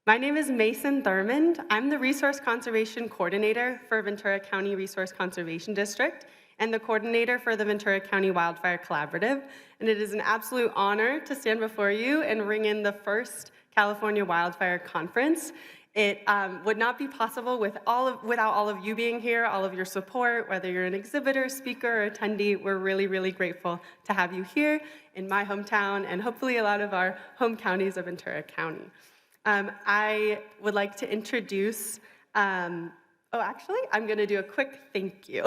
My name is Mason Thurmond. I'm the Resource Conservation Coordinator for Ventura County Resource Conservation District and the coordinator for the Ventura County Wildfire Collaborative. And it is an absolute honor to stand before you and ring in the first California Wildfire Conference. It would not be possible without all of you being here, all of your support, whether you're an exhibitor, speaker, or attendee. We're really, really grateful to have you here in my hometown and hopefully a lot of our home counties of Ventura County. I would like to introduce, I'm going to do a quick thank you.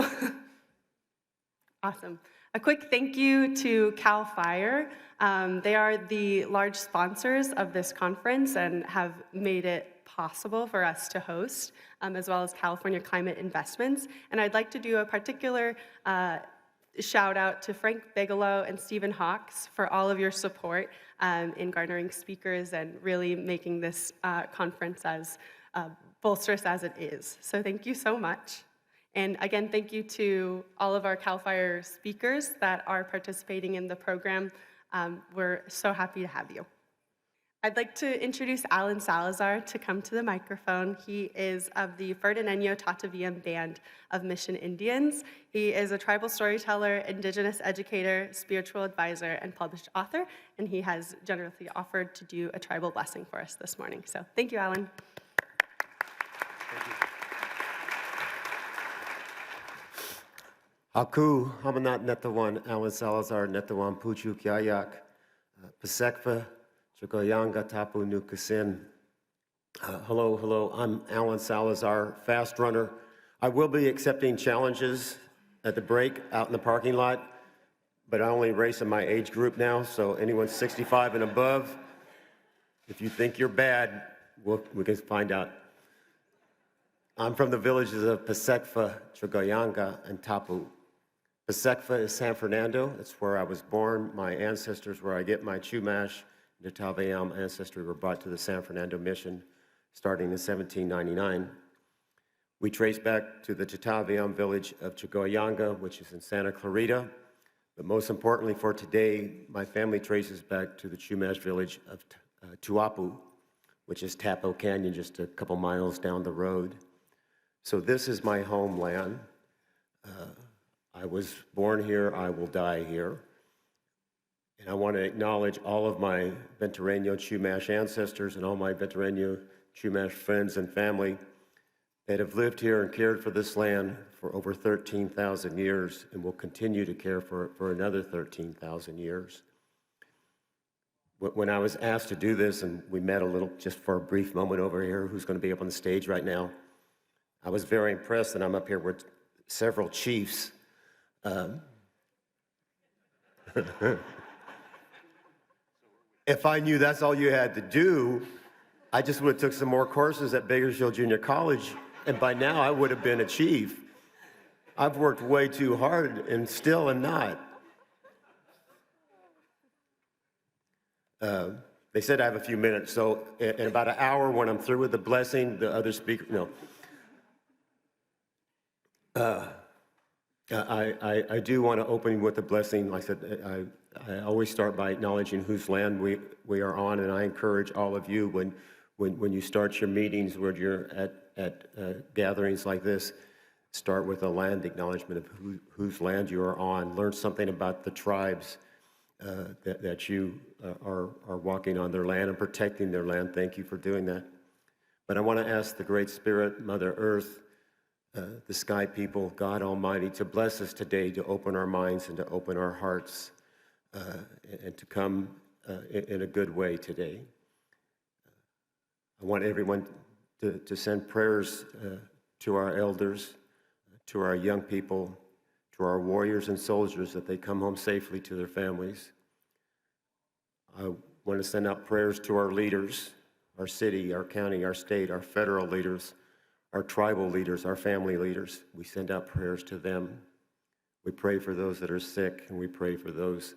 Awesome. A quick thank you to CAL FIRE. They are the large sponsors of this conference and have made it possible for us to host, as well as California Climate Investments. And I'd like to do a particular shout out to Frank Bigelow and Stephen Hawks for all of your support in garnering speakers and really making this conference as bolsterous as it is. So thank you so much. And again, thank you to all of our CAL FIRE speakers that are participating in the program. We're so happy to have you. I'd like to introduce Alan Salazar to come to the microphone. He is of the Ferdinand Tataviam Band of Mission Indians. He is a tribal storyteller, indigenous educator, spiritual advisor, and published author, and he has generously offered to do a tribal blessing for us this morning. So thank you, Alan. Thank you. Haku, Hamanat Netawan, Alan Salazar, Netawan Puchu Kyayak, Pasekva, Chokoyanga Tapu Nukasin. Hello, I'm Alan Salazar, fast runner. I will be accepting challenges at the break out in the parking lot, but I only race in my age group now, so anyone 65 and above, if you think you're bad, we can find out. I'm from the villages of Pasekva, Chokoyanga, and Tapu. Pasekva is San Fernando. It's where I was born. My ancestors, where I get my Chumash, the Taveam ancestry, were brought to the San Fernando mission starting in 1799. We trace back to the Tataviam village of Chokoyanga, which is in Santa Clarita. But most importantly for today, my family traces back to the Chumash village of Tuapu, which is Tapo Canyon, just a couple miles down the road. So this is my homeland. I was born here, I will die here. And I want to acknowledge all of my Ventureño Chumash ancestors and all my Ventureño Chumash friends and family that have lived here and cared for this land for over 13,000 years and will continue to care for another 13,000 years. When I was asked to do this, and we met a little just for a brief moment over here, who's going to be up on the stage right now, I was very impressed that I'm up here with several chiefs. If I knew that's all you had to do, I just would have took some more courses at Bakersfield Junior College, and by now I would have been a chief. I've worked way too hard and still am not. They said I have a few minutes, so in about an hour when I'm through with the blessing, the other speaker, no. I do want to open with a blessing. Like I said, I always start by acknowledging whose land we are on, and I encourage all of you when you start your meetings, where you're at gatherings like this, start with a land acknowledgement of whose land you are on. Learn something about the tribes that you are walking on their land and protecting their land. Thank you for doing that. But I want to ask the Great Spirit, Mother Earth, the sky people, God Almighty, to bless us today, to open our minds and to open our hearts, and to come in a good way today. I want everyone to send prayers to our elders, to our young people, to our warriors and soldiers, that they come home safely to their families. I want to send out prayers to our leaders, our city, our county, our state, our federal leaders, our tribal leaders, our family leaders. We send out prayers to them. We pray for those that are sick, and we pray for those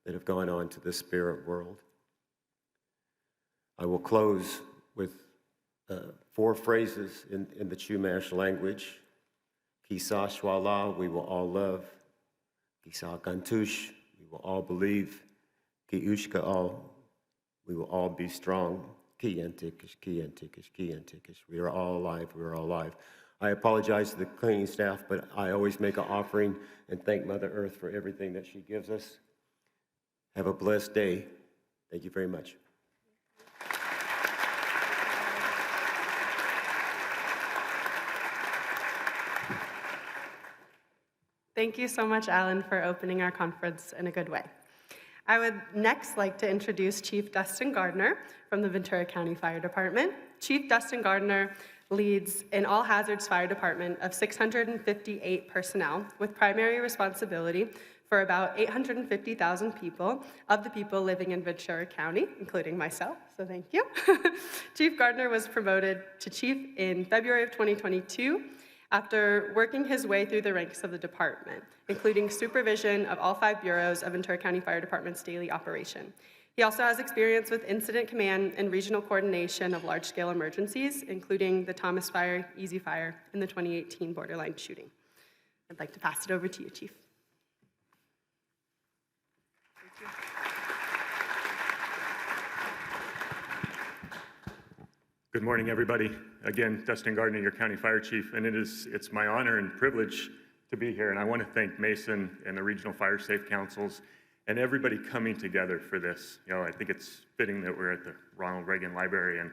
that have gone on to the spirit world. I will close with 4 phrases in the Chumash language. Kisa Shwala, we will all love. Kisa Gantush, we will all believe. Ki Ushka all, we will all be strong. Kientikish, Kientikish, Kientikish. We are all alive, we are all alive. I apologize to the cleaning staff, but I always make an offering and thank Mother Earth for everything that she gives us. Have a blessed day. Thank you very much. Thank you so much, Alan, for opening our conference in a good way. I would next like to introduce Chief Dustin Gardner from the Ventura County Fire Department. Chief Dustin Gardner leads an all-hazards fire department of 658 personnel with primary responsibility for about 850,000 people of the people living in Ventura County, including myself, so thank you. Chief Gardner was promoted to chief in February of 2022 after working his way through the ranks of the department, including supervision of all 5 bureaus of Ventura County Fire Department's daily operation. He also has experience with incident command and regional coordination of large-scale emergencies, including the Thomas Fire, Easy Fire, and the 2018 borderline shooting. I'd like to pass it over to you, Chief. Thank you. Good morning, everybody. Again, Dustin Gardner, your County Fire Chief, and it's my honor and privilege to be here, and I want to thank Mason and the Regional Fire Safe Councils and everybody coming together for this. You know, I think it's fitting that we're at the Ronald Reagan Library, and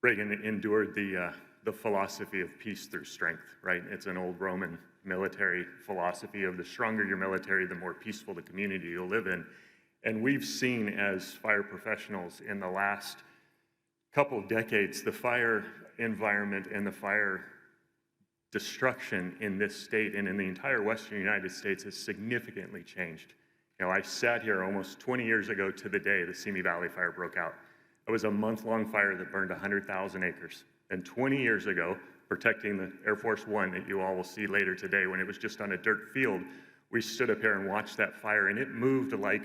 Reagan endured the philosophy of peace through strength, right? It's an old Roman military philosophy of the stronger your military, the more peaceful the community you'll live in. And we've seen as fire professionals in the last couple of decades, the fire environment and the fire destruction in this state and in the entire Western United States has significantly changed. You know, I sat here almost 20 years ago to the day the Simi Valley Fire broke out. It was a month-long fire that burned 100,000 acres. And 20 years ago, protecting the Air Force One that you all will see later today, when it was just on a dirt field, we stood up here and watched that fire, and it moved like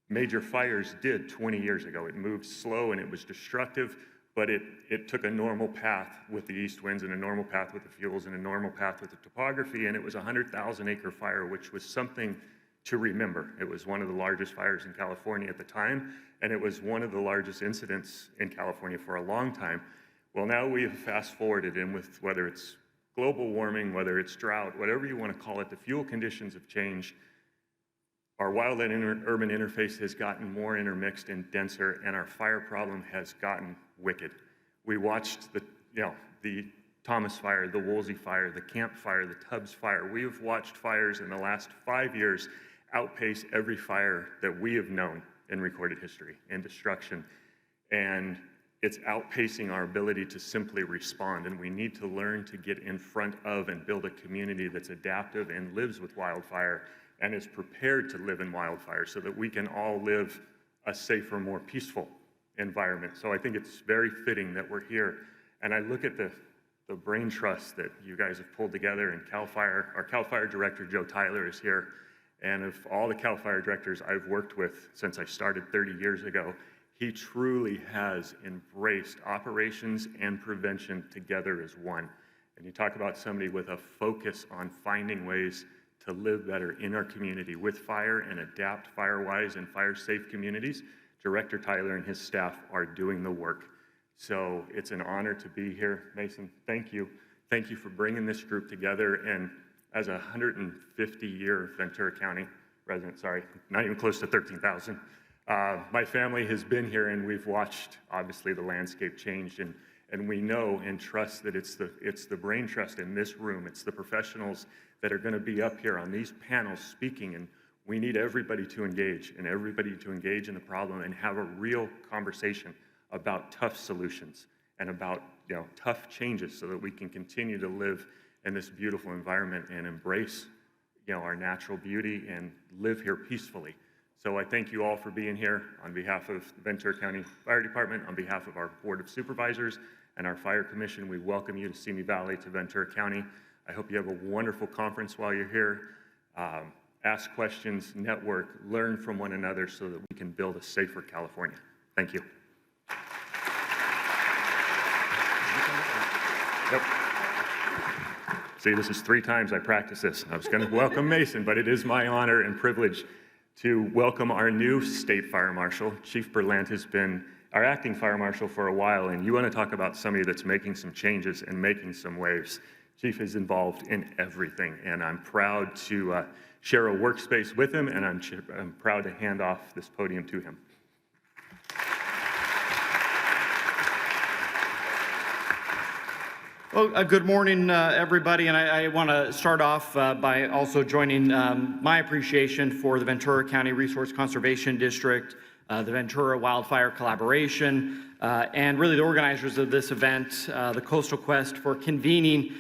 major fires did 20 years ago. It moved slow and it was destructive, but it took a normal path with the east winds and a normal path with the fuels and a normal path with the topography, and it was a 100,000 acre fire, which was something to remember. It was one of the largest fires in California at the time, and it was one of the largest incidents in California for a long time. Well, now we have fast forwarded, and with whether it's global warming, whether it's drought, whatever you want to call it, the fuel conditions have changed. Our wildland urban interface has gotten more intermixed and denser, and our fire problem has gotten wicked. We watched the Thomas Fire, the Woolsey Fire, the Camp Fire, the Tubbs Fire. We have watched fires in the last 5 years outpace every fire that we have known in recorded history in destruction. And it's outpacing our ability to simply respond, and we need to learn to get in front of and build a community that's adaptive and lives with wildfire and is prepared to live in wildfire so that we can all live a safer, more peaceful environment. So I think it's very fitting that we're here. And I look at the brain trust that you guys have pulled together, and CAL FIRE, our CAL FIRE director, Joe Tyler, is here. And of all the CAL FIRE directors I've worked with since I started 30 years ago, he truly has embraced operations and prevention together as one. And you talk about somebody with a focus on finding ways to live better in our community with fire and adapt fire-wise and fire-safe communities. Director Tyler and his staff are doing the work. So it's an honor to be here. Mason, thank you. Thank you for bringing this group together. And as a 150-year Ventura County resident, sorry, not even close to 13,000, my family has been here, and we've watched, obviously, the landscape change. And we know and trust that it's the brain trust in this room. It's the professionals that are going to be up here on these panels speaking, and we need everybody to engage in the problem and have a real conversation about tough solutions and about tough changes so that we can continue to live in this beautiful environment and embrace our natural beauty and live here peacefully. So I thank you all for being here on behalf of the Ventura County Fire Department, on behalf of our Board of Supervisors and our Fire Commission. We welcome you to Simi Valley, to Ventura County. I hope you have a wonderful conference while you're here. Ask questions, network, learn from one another so that we can build a safer California. Thank you. Yep. See, this is 3 times I practiced this. I was going to welcome Mason, but it is my honor and privilege to welcome our new State Fire Marshal. Chief Berlant has been our acting fire marshal for a while, and you want to talk about somebody that's making some changes and making some waves. Chief is involved in everything, and I'm proud to share a workspace with him, and I'm proud to hand off this podium to him. Well, good morning, everybody, and I want to start off by also joining my appreciation for the Ventura County Resource Conservation District, the Ventura Wildfire Collaboration, and really the organizers of this event, the Coastal Quest, for convening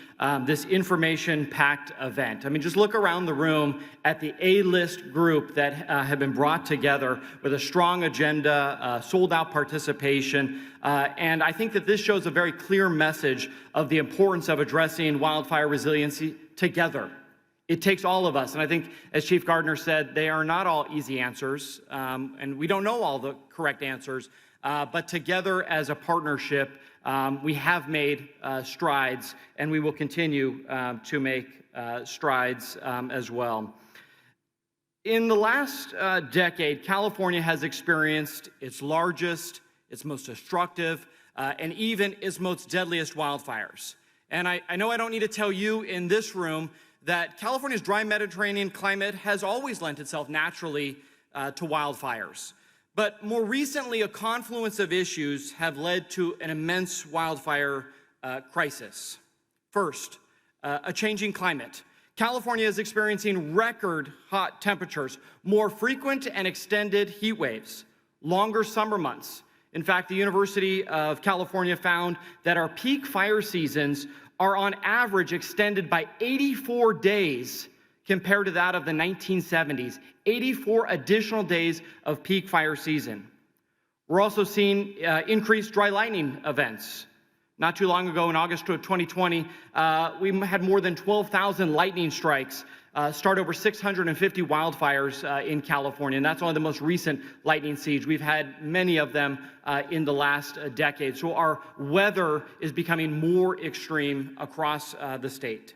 this information-packed event. I mean, just look around the room at the A-list group that have been brought together with a strong agenda, sold-out participation, and I think that this shows a very clear message of the importance of addressing wildfire resiliency together. It takes all of us, and I think, as Chief Gardner said, they are not all easy answers, and we don't know all the correct answers, but together as a partnership, we have made strides, and we will continue to make strides as well. In the last decade, California has experienced its largest, its most destructive, and even its most deadliest wildfires. And I know I don't need to tell you in this room that California's dry Mediterranean climate has always lent itself naturally to wildfires. But more recently, a confluence of issues have led to an immense wildfire crisis. First, a changing climate. California is experiencing record hot temperatures, more frequent and extended heat waves, longer summer months. In fact, the University of California found that our peak fire seasons are on average extended by 84 days compared to that of the 1970s, 84 additional days of peak fire season. We're also seeing increased dry lightning events. Not too long ago, in August of 2020, we had more than 12,000 lightning strikes start over 650 wildfires in California, and that's only the most recent lightning siege. We've had many of them in the last decade. So our weather is becoming more extreme across the state.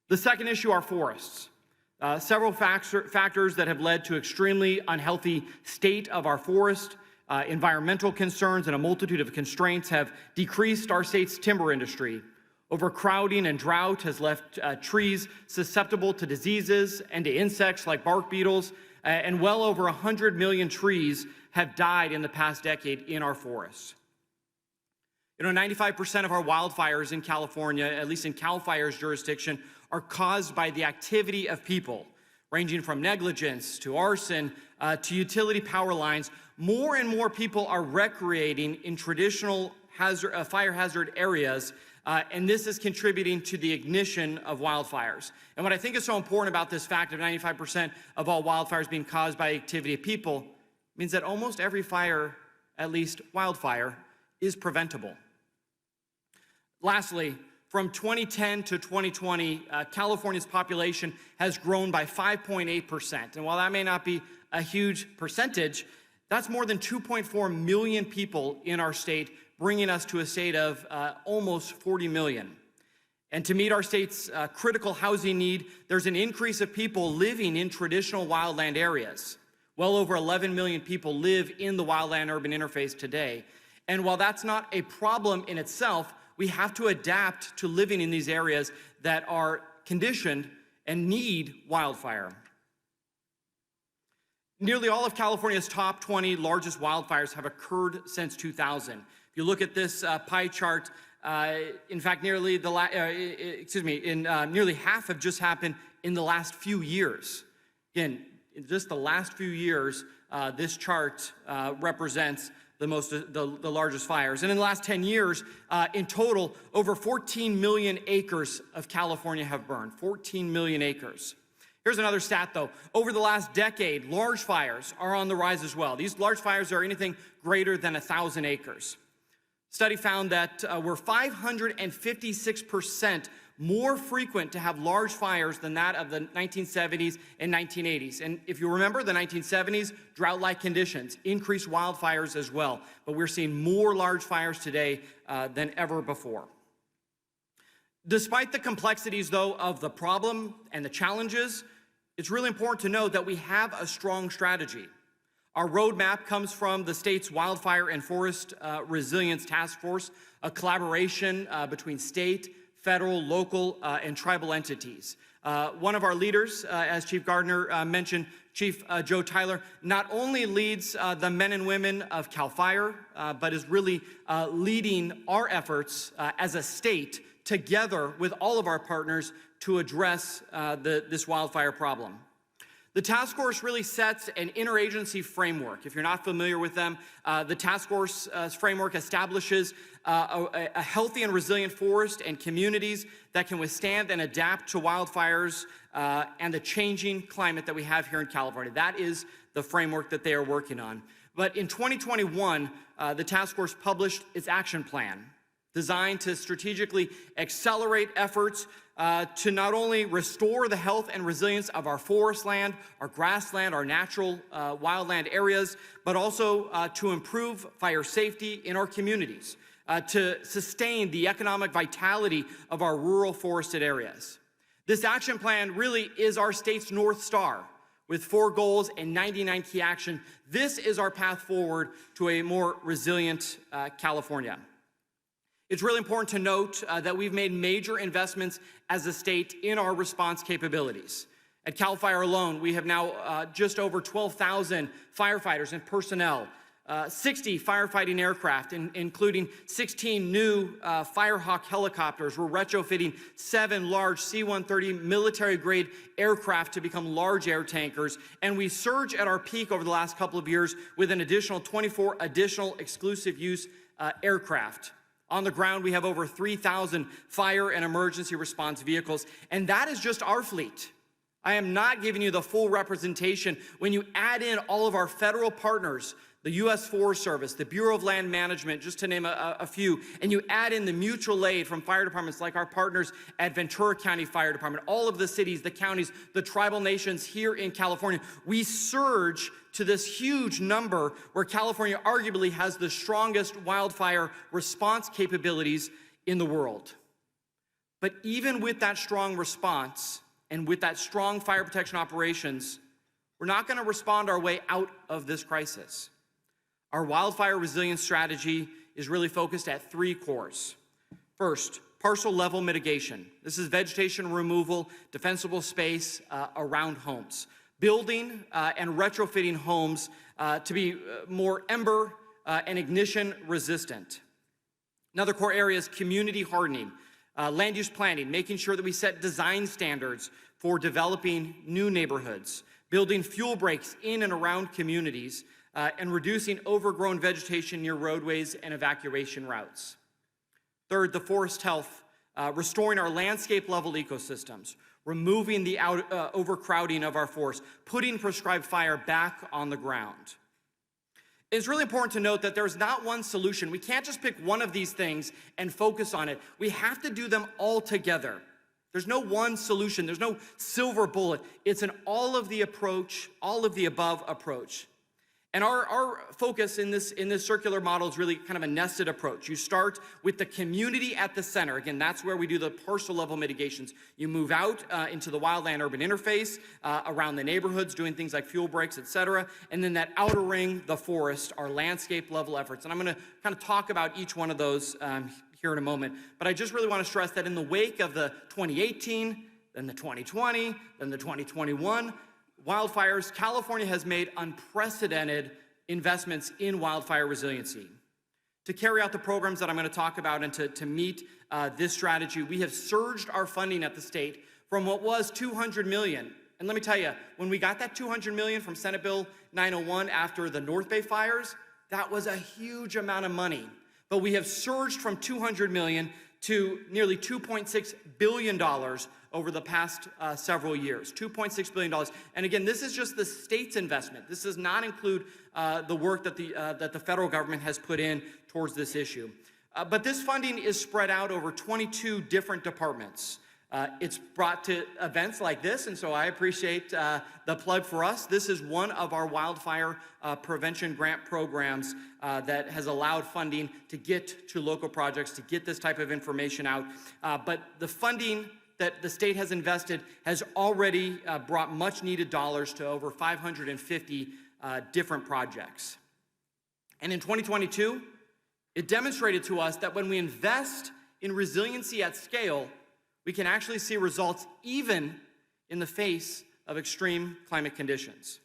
The second issue are forests. Several factors that have led to extremely unhealthy state of our forest, environmental concerns, and a multitude of constraints have decreased our state's timber industry. Overcrowding and drought has left trees susceptible to diseases and to insects like bark beetles, and well over 100 million trees have died in the past decade in our forests. You know, 95% of our wildfires in California, at least in CAL FIRE's jurisdiction, are caused by the activity of people, ranging from negligence to arson to utility power lines. More and more people are recreating in traditional fire hazard areas, and this is contributing to the ignition of wildfires. And what I think is so important about this fact of 95% of all wildfires being caused by activity of people means that almost every fire, at least wildfire, is preventable. Lastly, from 2010 to 2020, California's population has grown by 5.8%. And while that may not be a huge percentage, that's more than 2.4 million people in our state, bringing us to a state of almost 40 million. And to meet our state's critical housing need, there's an increase of people living in traditional wildland areas. Well over 11 million people live in the wildland-urban interface today. And while that's not a problem in itself, we have to adapt to living in these areas that are conditioned and need wildfire. Nearly all of California's top 20 largest wildfires have occurred since 2000. If you look at this pie chart, in fact, nearly half have just happened in the last few years. Again, in just the last few years, this chart represents the largest fires. And in the last 10 years, in total, over 14 million acres of California have burned. 14 million acres. Here's another stat, though. Over the last decade, large fires are on the rise as well. These large fires are anything greater than 1,000 acres. Study found that we're 556% more frequent to have large fires than that of the 1970s and 1980s. And if you remember, the 1970s, drought-like conditions, increased wildfires as well. But we're seeing more large fires today than ever before. Despite the complexities, though, of the problem and the challenges, it's really important to know that we have a strong strategy. Our roadmap comes from the state's Wildfire and Forest Resilience Task Force, a collaboration between state, federal, local, and tribal entities. One of our leaders, as Chief Gardner mentioned, Chief Joe Tyler, not only leads the men and women of CAL FIRE, but is really leading our efforts as a state together with all of our partners to address this wildfire problem. The task force really sets an interagency framework. If you're not familiar with them, the task force framework establishes a healthy and resilient forest and communities that can withstand and adapt to wildfires and the changing climate that we have here in California. That is the framework that they are working on. But in 2021, the task force published its action plan, designed to strategically accelerate efforts to not only restore the health and resilience of our forest land, our grassland, our natural wildland areas, but also to improve fire safety in our communities, to sustain the economic vitality of our rural forested areas. This action plan really is our state's North Star, with 4 goals and 99 key action. This is our path forward to a more resilient California. It's really important to note that we've made major investments as a state in our response capabilities. At CAL FIRE alone, we have now just over 12,000 firefighters and personnel, 60 firefighting aircraft, including 16 new Firehawk helicopters. We're retrofitting 7 large C-130 military-grade aircraft to become large air tankers, and we surge at our peak over the last couple of years with an additional 24 additional exclusive-use aircraft. On the ground, we have over 3,000 fire and emergency response vehicles, and that is just our fleet. I am not giving you the full representation. When you add in all of our federal partners, the U.S. Forest Service, the Bureau of Land Management, just to name a few, and you add in the mutual aid from fire departments like our partners at Ventura County Fire Department, all of the cities, the counties, the tribal nations here in California, we surge to this huge number where California arguably has the strongest wildfire response capabilities in the world. But even with that strong response and with that strong fire protection operations, we're not going to respond our way out of this crisis. Our wildfire resilience strategy is really focused at 3 cores. First, parcel level mitigation. This is vegetation removal, defensible space around homes. Building and retrofitting homes to be more ember and ignition resistant. Another core area is community hardening, land use planning, making sure that we set design standards for developing new neighborhoods, building fuel breaks in and around communities, and reducing overgrown vegetation near roadways and evacuation routes. Third, the forest health, restoring our landscape-level ecosystems, removing the overcrowding of our forests, putting prescribed fire back on the ground. It's really important to note that there's not one solution. We can't just pick one of these things and focus on it. We have to do them all together. There's no one solution. There's no silver bullet. It's an all of the above approach. And our focus in this circular model is really kind of a nested approach. You start with the community at the center. Again, that's where we do the parcel level mitigations. You move out into the wildland urban interface, around the neighborhoods, doing things like fuel breaks, et cetera. And then that outer ring, the forest, our landscape level efforts. And I'm going to kind of talk about each one of those here in a moment. But I just really want to stress that in the wake of the 2018, then the 2020, then the 2021 wildfires, California has made unprecedented investments in wildfire resiliency. To carry out the programs that I'm going to talk about and to meet this strategy, we have surged our funding at the state from what was $200 million. And let me tell you, when we got that $200 million from Senate Bill 901 after the North Bay fires, that was a huge amount of money. But we have surged from $200 million to nearly $2.6 billion over the past several years, $2.6 billion. And again, this is just the state's investment. This does not include the work that the federal government has put in towards this issue. But this funding is spread out over 22 different departments. It's brought to events like this, and so I appreciate the plug for us. This is one of our wildfire prevention grant programs that has allowed funding to get to local projects, to get this type of information out. But the funding that the state has invested has already brought much needed dollars to over 550 different projects. And in 2022, it demonstrated to us that when we invest in resiliency at scale, we can actually see results even in the face of extreme climate conditions.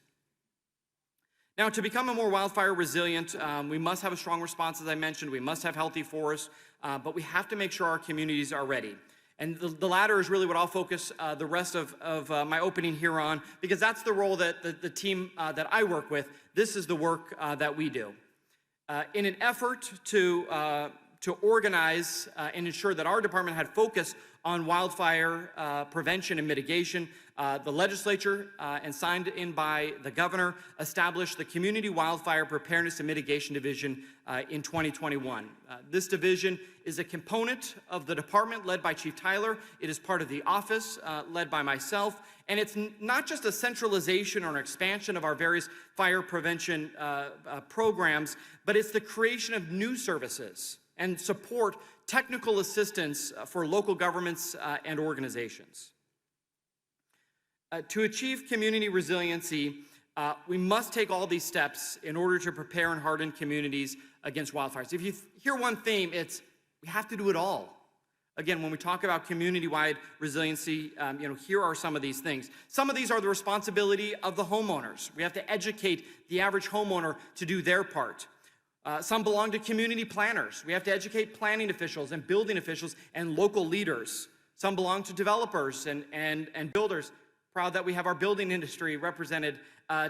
Now, to become a more wildfire resilient, we must have a strong response, as I mentioned. We must have healthy forests, but we have to make sure our communities are ready. And the latter is really what I'll focus the rest of my opening here on, because that's the role that the team that I work with, this is the work that we do. In an effort to organize and ensure that our department had focus on wildfire prevention and mitigation, the legislature and signed in by the governor established the Community Wildfire Preparedness and Mitigation Division in 2021. This division is a component of the department led by Chief Tyler. It is part of the office led by myself. And it's not just a centralization or an expansion of our various fire prevention programs, but it's the creation of new services and support technical assistance for local governments and organizations. To achieve community resiliency, we must take all these steps in order to prepare and harden communities against wildfires. If you hear one theme, it's we have to do it all. Again, when we talk about community-wide resiliency, here are some of these things. Some of these are the responsibility of the homeowners. We have to educate the average homeowner to do their part. Some belong to community planners. We have to educate planning officials and building officials and local leaders. Some belong to developers and builders. Proud that we have our building industry represented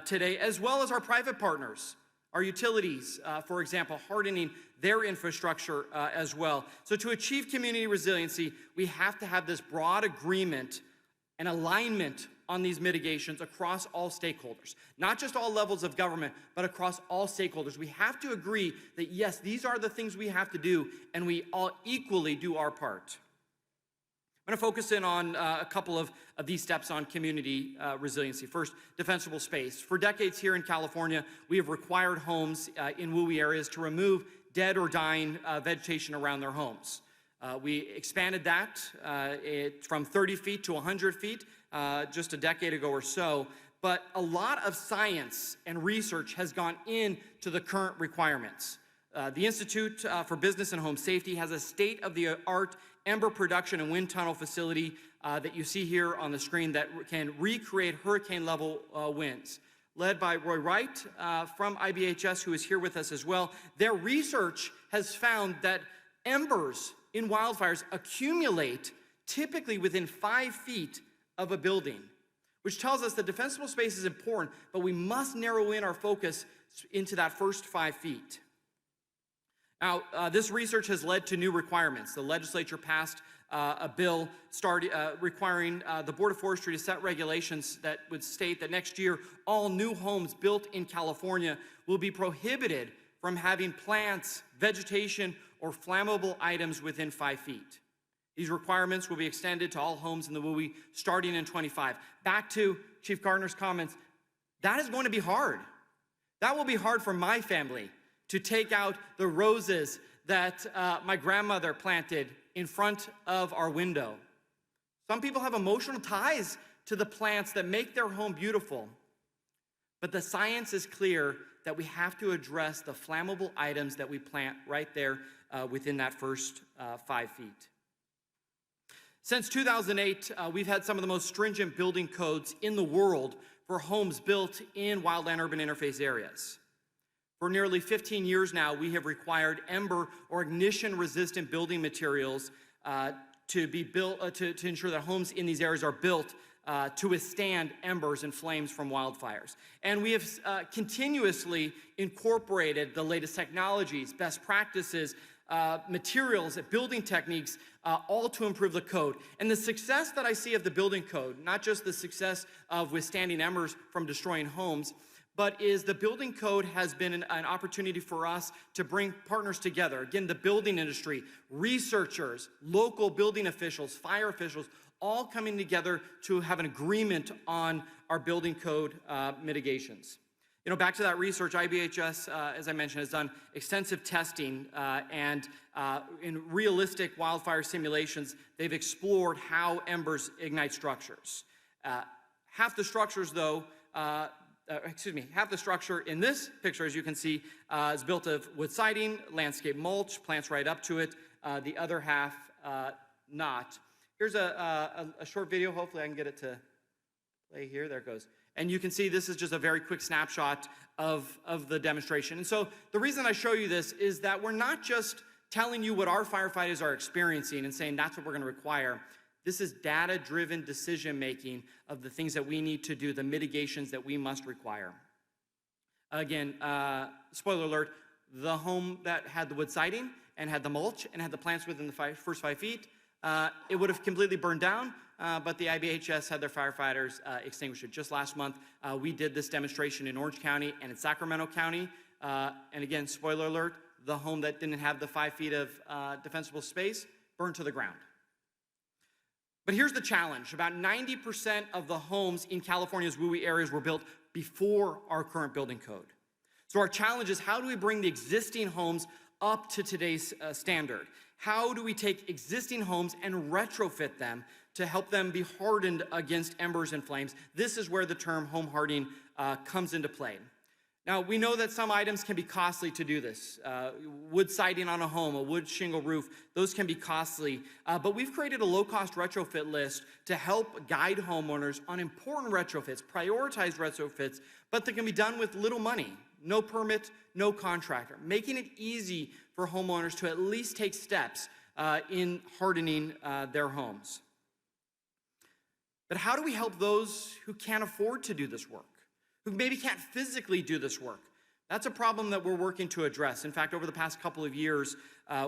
today, as well as our private partners, our utilities, for example, hardening their infrastructure as well. So to achieve community resiliency, we have to have this broad agreement and alignment on these mitigations across all stakeholders, not just all levels of government, but across all stakeholders. We have to agree that, yes, these are the things we have to do, and we all equally do our part. I'm going to focus in on a couple of these steps on community resiliency. First, defensible space. For decades here in California, we have required homes in WUI areas to remove dead or dying vegetation around their homes. We expanded that from 30 feet to 100 feet just a decade ago or so, but a lot of science and research has gone into the current requirements. The Institute for Business and Home Safety has a state-of-the-art ember production and wind tunnel facility that you see here on the screen that can recreate hurricane-level winds. Led by Roy Wright from IBHS, who is here with us as well. Their research has found that embers in wildfires accumulate typically within 5 feet of a building, which tells us that defensible space is important, but we must narrow in our focus into that first 5 feet. Now, this research has led to new requirements. The legislature passed a bill requiring the Board of Forestry to set regulations that would state that next year, all new homes built in California will be prohibited from having plants, vegetation, or flammable items within 5 feet. These requirements will be extended to all homes in the WUI starting in 25. Back to Chief Gardner's comments, that is going to be hard. That will be hard for my family to take out the roses that my grandmother planted in front of our window. Some people have emotional ties to the plants that make their home beautiful. But the science is clear that we have to address the flammable items that we plant right there within that first 5 feet. Since 2008, we've had some of the most stringent building codes in the world for homes built in wildland-urban interface areas. For nearly 15 years now, we have required ember or ignition-resistant building materials to be built to ensure that homes in these areas are built to withstand embers and flames from wildfires. And we have continuously incorporated the latest technologies, best practices, materials, building techniques, all to improve the code. And the success that I see of the building code, not just the success of withstanding embers from destroying homes, but is the building code has been an opportunity for us to bring partners together. Again, the building industry, researchers, local building officials, fire officials, all coming together to have an agreement on our building code mitigations. You know, back to that research, IBHS, as I mentioned, has done extensive testing and in realistic wildfire simulations, they've explored how embers ignite structures. Half the structures, though, half the structure in this picture, as you can see, is built of wood siding, landscape mulch, plants right up to it. The other half, not. Here's a short video. Hopefully I can get it to play here. There it goes. And you can see this is just a very quick snapshot of the demonstration. And so the reason I show you this is that we're not just telling you what our firefighters are experiencing and saying that's what we're going to require. This is data-driven decision-making of the things that we need to do, the mitigations that we must require. Again, spoiler alert, the home that had the wood siding and had the mulch and had the plants within the first 5 feet, it would have completely burned down, but the IBHS had their firefighters extinguish it. Just last month, we did this demonstration in Orange County and in Sacramento County. And again, spoiler alert, the home that didn't have the 5 feet of defensible space burned to the ground. But here's the challenge. About 90% of the homes in California's WUI areas were built before our current building code. So our challenge is, how do we bring the existing homes up to today's standard? How do we take existing homes and retrofit them to help them be hardened against embers and flames? This is where the term home hardening comes into play. Now, we know that some items can be costly to do this. Wood siding on a home, a wood shingle roof, those can be costly. But we've created a low-cost retrofit list to help guide homeowners on important retrofits, prioritized retrofits, but that can be done with little money, no permit, no contractor, making it easy for homeowners to at least take steps in hardening their homes. But how do we help those who can't afford to do this work, who maybe can't physically do this work? That's a problem that we're working to address. In fact, over the past couple of years,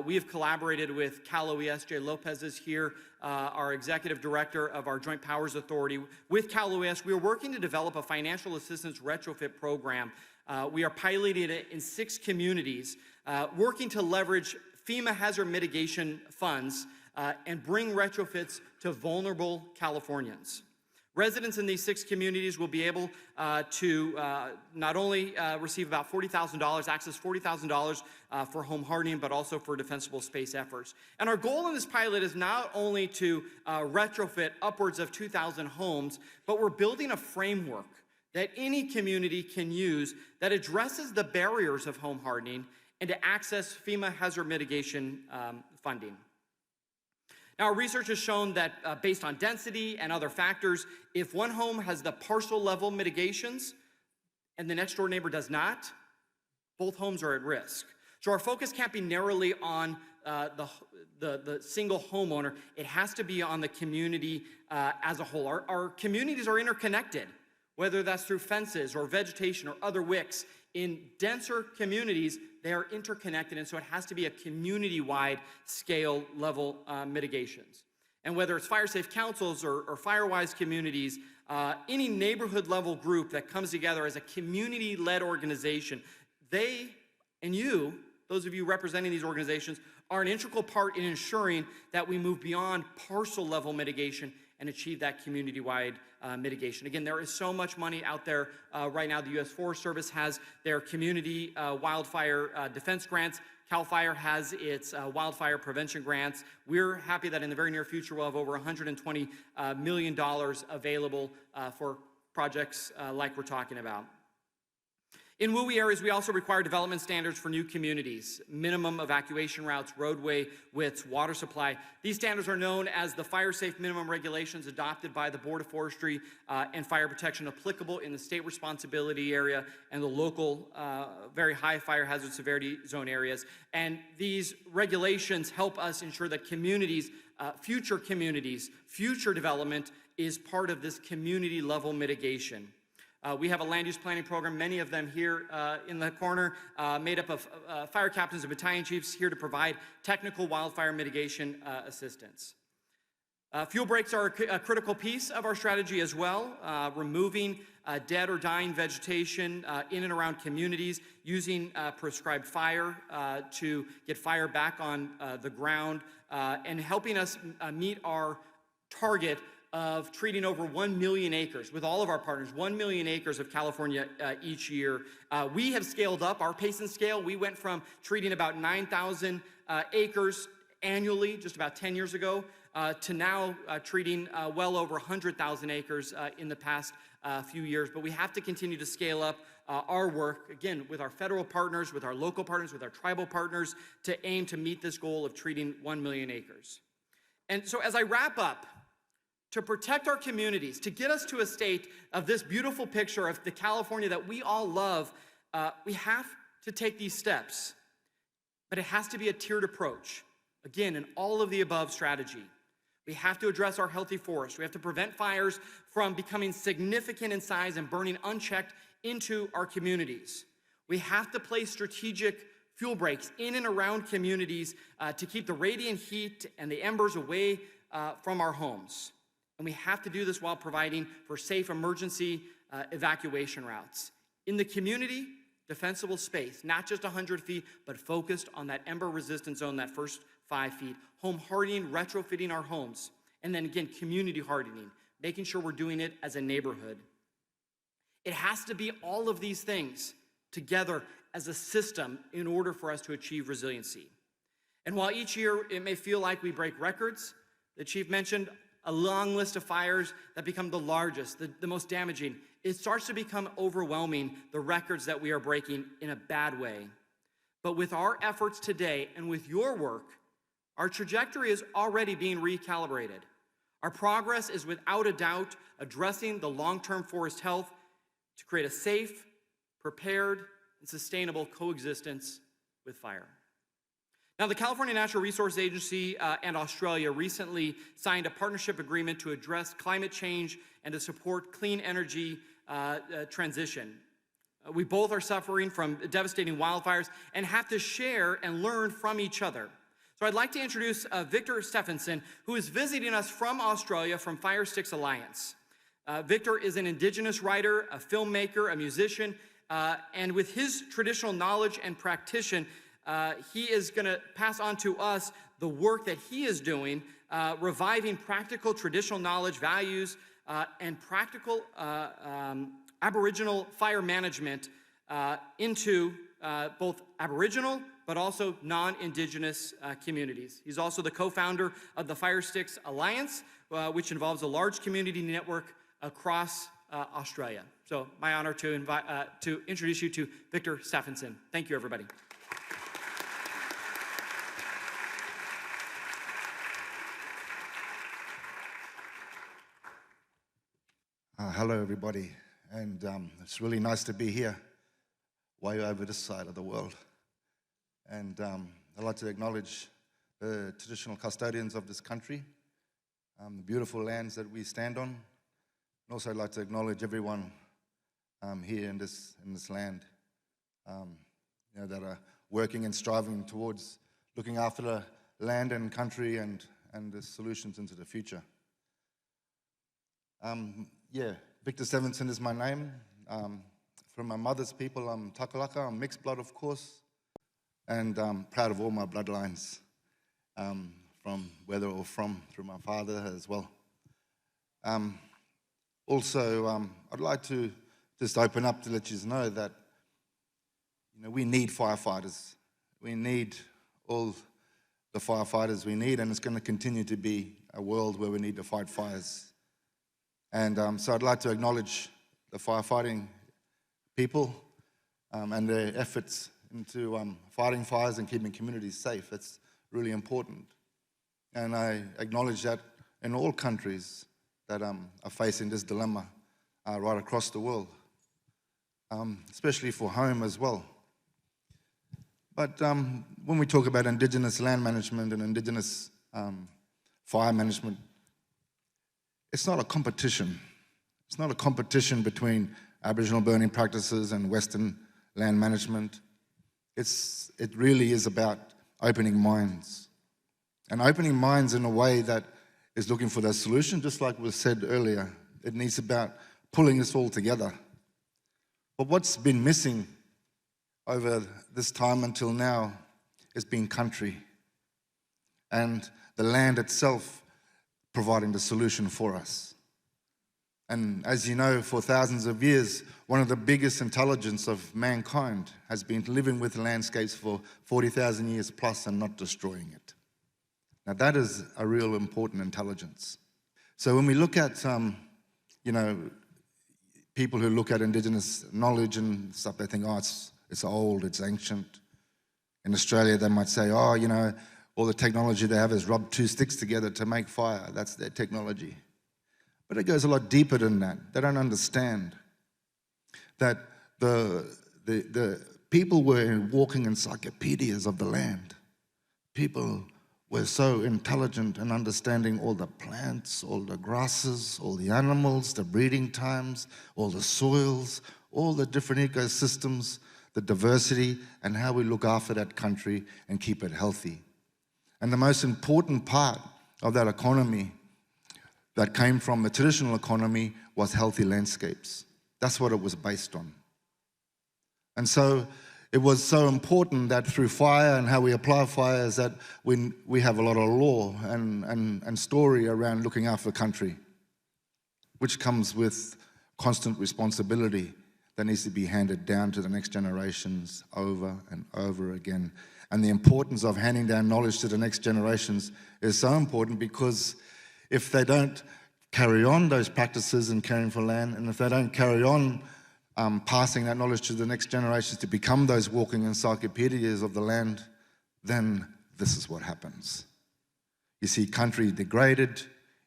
we have collaborated with CAWFC. Jay Lopez is here, our executive director of our Joint Powers Authority. With CAWFC, we are working to develop a financial assistance retrofit program. We are piloting it in 6 communities, working to leverage FEMA hazard mitigation funds and bring retrofits to vulnerable Californians. Residents in these 6 communities will be able to not only receive about $40,000, access $40,000 for home hardening, but also for defensible space efforts. And our goal in this pilot is not only to retrofit upwards of 2,000 homes, but we're building a framework that any community can use that addresses the barriers of home hardening and to access FEMA hazard mitigation funding. Now, our research has shown that based on density and other factors, if one home has the parcel level mitigations and the next door neighbor does not, both homes are at risk. So our focus can't be narrowly on the single homeowner. It has to be on the community as a whole. Our communities are interconnected, whether that's through fences or vegetation or other wicks. In denser communities, they are interconnected, and so it has to be a community-wide scale level mitigations. And whether it's fire-safe councils or fire-wise communities, any neighborhood level group that comes together as a community-led organization, they and you, those of you representing these organizations, are an integral part in ensuring that we move beyond parcel level mitigation and achieve that community-wide mitigation. Again, there is so much money out there right now. The U.S. Forest Service has their community wildfire defense grants. CAL FIRE has its wildfire prevention grants. We're happy that in the very near future we'll have over $120 million available for projects like we're talking about. In WUI areas, we also require development standards for new communities, minimum evacuation routes, roadway widths, water supply. These standards are known as the Fire Safe Minimum Regulations adopted by the Board of Forestry and Fire Protection, applicable in the state responsibility area and the local very high fire hazard severity zone areas. And these regulations help us ensure that communities, future development is part of this community level mitigation. We have a land use planning program, many of them here in the corner, made up of fire captains and battalion chiefs here to provide technical wildfire mitigation assistance. Fuel breaks are a critical piece of our strategy as well, removing dead or dying vegetation in and around communities, using prescribed fire to get fire back on the ground, and helping us meet our target of treating over 1 million acres with all of our partners, 1 million acres of California each year. We have scaled up our pace and scale. We went from treating about 9,000 acres annually just about 10 years ago to now treating well over 100,000 acres in the past few years. But we have to continue to scale up our work, again, with our federal partners, with our local partners, with our tribal partners, to aim to meet this goal of treating 1 million acres. And so as I wrap up, to protect our communities, to get us to a state of this beautiful picture of the California that we all love, we have to take these steps. But it has to be a tiered approach. Again, an all of the above strategy. We have to address our healthy forests. We have to prevent fires from becoming significant in size and burning unchecked into our communities. We have to place strategic fuel breaks in and around communities to keep the radiant heat and the embers away from our homes. And we have to do this while providing for safe emergency evacuation routes. In the community, defensible space, not just 100 feet, but focused on that ember-resistant zone, that first 5 feet. Home hardening, retrofitting our homes. And then again, community hardening, making sure we're doing it as a neighborhood. It has to be all of these things together as a system in order for us to achieve resiliency. And while each year it may feel like we break records, the chief mentioned a long list of fires that become the largest, the most damaging. It starts to become overwhelming, the records that we are breaking in a bad way. But with our efforts today and with your work, our trajectory is already being recalibrated. Our progress is without a doubt addressing the long-term forest health to create a safe, prepared, and sustainable coexistence with fire. Now, the California Natural Resources Agency and Australia recently signed a partnership agreement to address climate change and to support clean energy transition. We both are suffering from devastating wildfires and have to share and learn from each other. So I'd like to introduce Victor Steffensen, who is visiting us from Australia from Fire Sticks Alliance. Victor is an Indigenous writer, a filmmaker, a musician, and with his traditional knowledge and practitioner, he is going to pass on to us the work that he is doing, reviving practical traditional knowledge, values, and practical Aboriginal fire management into both Aboriginal but also non-Indigenous communities. He's also the co-founder of the Fire Sticks Alliance, which involves a large community network across Australia. So my honor to introduce you to Victor Steffensen. Thank you, everybody. Hello, everybody, and it's really nice to be here, way over this side of the world. And I'd like to acknowledge the traditional custodians of this country, the beautiful lands that we stand on, and also I'd like to acknowledge everyone here in this land, that are working and striving towards looking after the land and country and the solutions into the future. Victor Steffensen is my name. From my mother's people, I'm Takalaka. I'm mixed blood, of course, and I'm proud of all my bloodlines, from through my father as well. Also, I'd like to just open up to let you know that we need firefighters. We need all the firefighters we need, and it's going to continue to be a world where we need to fight fires. And so I'd like to acknowledge the firefighting people and their efforts into fighting fires and keeping communities safe. It's really important. And I acknowledge that in all countries that are facing this dilemma right across the world, especially for home as well. But when we talk about Indigenous land management and Indigenous fire management, it's not a competition. It's not a competition between Aboriginal burning practices and Western land management. It really is about opening minds. And opening minds in a way that is looking for that solution, just like was said earlier. It needs about pulling us all together. But what's been missing over this time until now has been country and the land itself providing the solution for us. And as you know, for thousands of years, one of the biggest intelligence of mankind has been living with landscapes for 40,000 years plus and not destroying it. Now that is a real important intelligence. So when we look at, people who look at Indigenous knowledge and stuff, they think, oh, it's old, it's ancient. In Australia, they might say, oh, all the technology they have is rub two sticks together to make fire. That's their technology. But it goes a lot deeper than that. They don't understand that the people were walking encyclopedias of the land. People were so intelligent in understanding all the plants, all the grasses, all the animals, the breeding times, all the soils, all the different ecosystems, the diversity, and how we look after that country and keep it healthy. And the most important part of that economy that came from the traditional economy was healthy landscapes. That's what it was based on. And so it was so important that through fire and how we apply fire is that we have a lot of law and story around looking after the country, which comes with constant responsibility that needs to be handed down to the next generations over and over again. And the importance of handing down knowledge to the next generations is so important, because if they don't carry on those practices in caring for land, and if they don't carry on passing that knowledge to the next generations to become those walking encyclopedias of the land, then this is what happens. You see country degraded,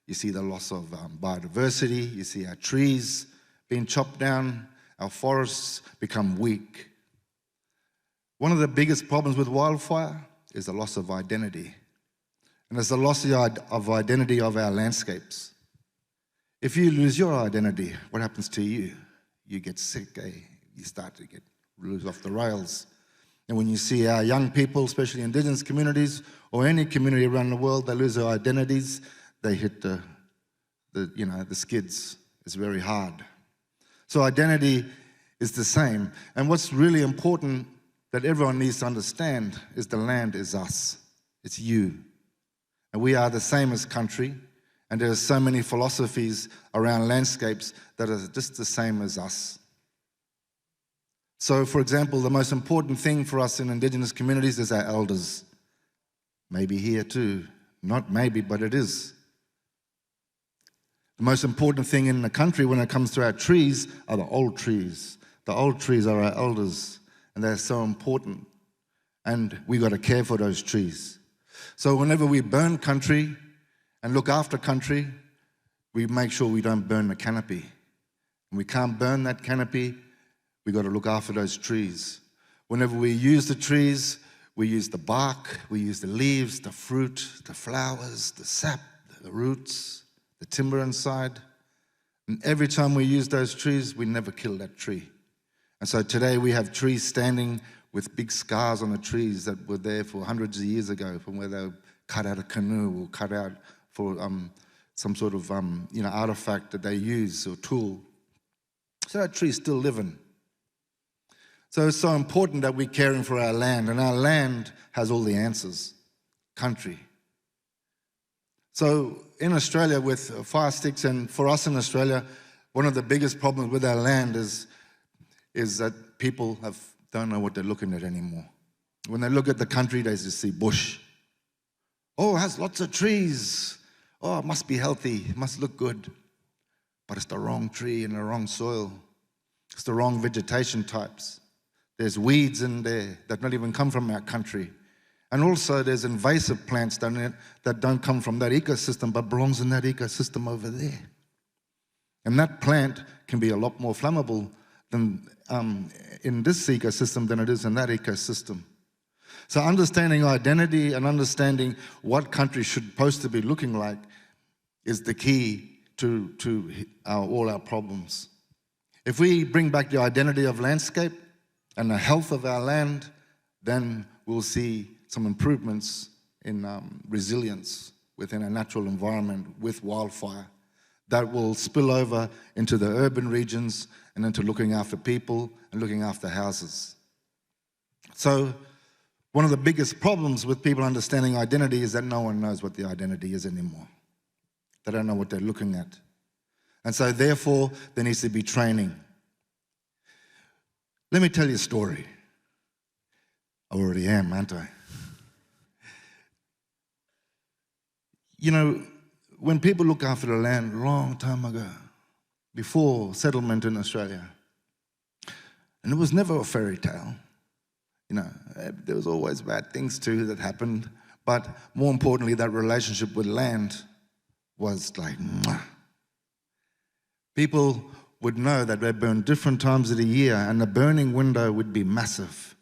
you see the loss of biodiversity, you see our trees being chopped down, our forests become weak. One of the biggest problems with wildfire is the loss of identity. And it's the loss of identity of our landscapes. If you lose your identity, what happens to you? You get sick, you start to lose off the rails. And when you see our young people, especially Indigenous communities or any community around the world, they lose their identities, they hit the skids. It's very hard. So identity is the same. And what's really important that everyone needs to understand is the land is us. It's you. And we are the same as country. And there are so many philosophies around landscapes that are just the same as us. So, for example, the most important thing for us in Indigenous communities is our elders. Maybe here too. Not maybe, but it is. The most important thing in the country when it comes to our trees are the old trees. The old trees are our elders, and they're so important. And we got to care for those trees. So whenever we burn country and look after country, we make sure we don't burn the canopy. And we can't burn that canopy, we got to look after those trees. Whenever we use the trees, we use the bark, we use the leaves, the fruit, the flowers, the sap, the roots, the timber inside. And every time we use those trees, we never kill that tree. And so today we have trees standing with big scars on the trees that were there for hundreds of years ago, from where they cut out a canoe or cut out for some sort of artifact that they use or tool. So that tree's still living. So it's so important that we're caring for our land, and our land has all the answers. Country. So in Australia with fire sticks, and for us in Australia, one of the biggest problems with our land is that people don't know what they're looking at anymore. When they look at the country, they just see bush. Oh, it has lots of trees. Oh, it must be healthy. It must look good. But it's the wrong tree in the wrong soil. It's the wrong vegetation types. There's weeds in there that don't even come from our country. And also there's invasive plants that don't come from that ecosystem but belongs in that ecosystem over there. And that plant can be a lot more flammable than in this ecosystem than it is in that ecosystem. So understanding identity and understanding what country should supposed to be looking like is the key to all our problems. If we bring back the identity of landscape and the health of our land, then we'll see some improvements in resilience within a natural environment with wildfire that will spill over into the urban regions and into looking after people and looking after houses. So one of the biggest problems with people understanding identity is that no one knows what the identity is anymore. They don't know what they're looking at. And so therefore, there needs to be training. Let me tell you a story. I already am, aren't I? you know, when people look after the land a long time ago, before settlement in Australia, and it was never a fairy tale, you know, there was always bad things too that happened, but more importantly, that relationship with land was like, mwah. People would know that they burned different times of the year, and the burning window would be massive.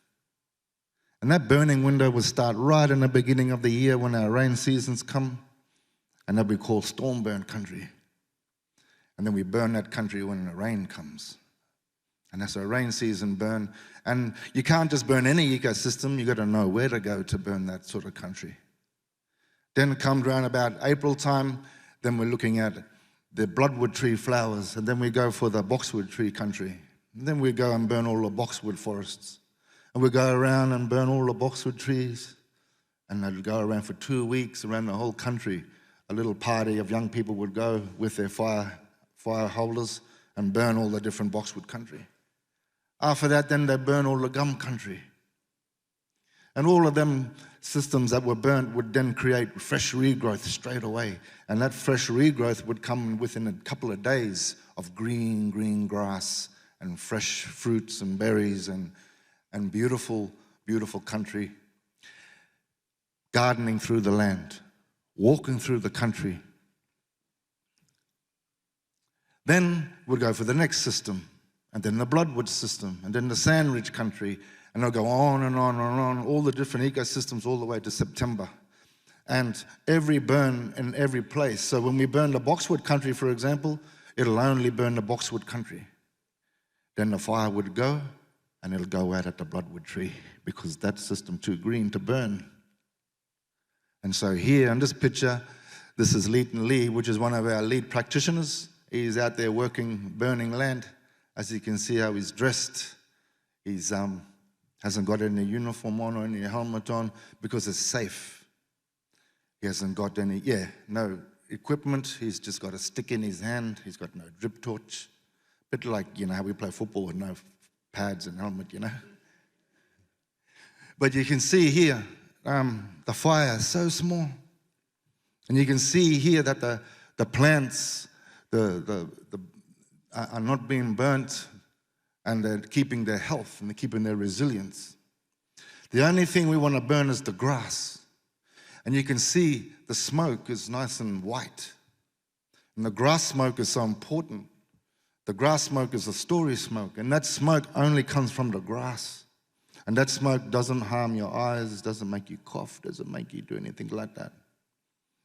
And that burning window would start right in the beginning of the year when our rain seasons come, and that we call storm burn country. And then we burn that country when the rain comes. And that's a rain season burn. And you can't just burn any ecosystem, you got to know where to go to burn that sort of country. Then it comes around about April time, then we're looking at the bloodwood tree flowers, and then we go for the boxwood tree country. And then we go and burn all the boxwood forests. And we go around and burn all the boxwood trees. And they'd go around for 2 weeks around the whole country. A little party of young people would go with their fire holders and burn all the different boxwood country. After that, then they burn all the gum country. And all of them systems that were burnt would then create fresh regrowth straight away. And that fresh regrowth would come within a couple of days of green grass and fresh fruits and berries and beautiful, beautiful country. Gardening through the land, walking through the country. Then we'd go for the next system, and then the bloodwood system, and then the sandridge country, and they'll go on and on and on, all the different ecosystems all the way to September. And every burn in every place. So when we burn the boxwood country, for example, it'll only burn the boxwood country. Then the fire would go, and it'll go out at the bloodwood tree, because that system too green to burn. And so here in this picture, this is Leighton Lee, which is one of our lead practitioners. He's out there working, burning land. As you can see how he's dressed. He's hasn't got any uniform on or any helmet on because it's safe. He hasn't got any, no equipment. He's just got a stick in his hand. He's got no drip torch. Bit like, how we play football with no pads and helmet, But you can see here, the fire is so small. And you can see here that the plants are not being burnt, and they're keeping their health and they're keeping their resilience. The only thing we want to burn is the grass. And you can see the smoke is nice and white. And the grass smoke is so important. The grass smoke is a story smoke, and that smoke only comes from the grass. And that smoke doesn't harm your eyes, doesn't make you cough, doesn't make you do anything like that.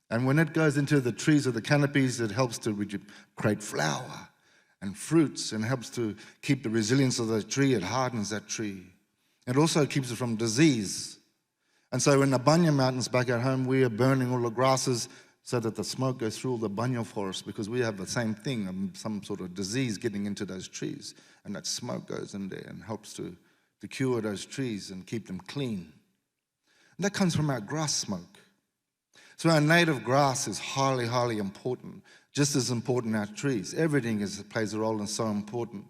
And when it goes into the trees or the canopies, it helps to create flower and fruits, and helps to keep the resilience of the tree. It hardens that tree. It also keeps it from disease. And so in the bunya mountains back at home, we are burning all the grasses so that the smoke goes through all the bunya forests, because we have the same thing, some sort of disease getting into those trees. And that smoke goes in there and helps to cure those trees and keep them clean. And that comes from our grass smoke. So our native grass is highly, highly important, just as important as our trees. Everything plays a role and so important.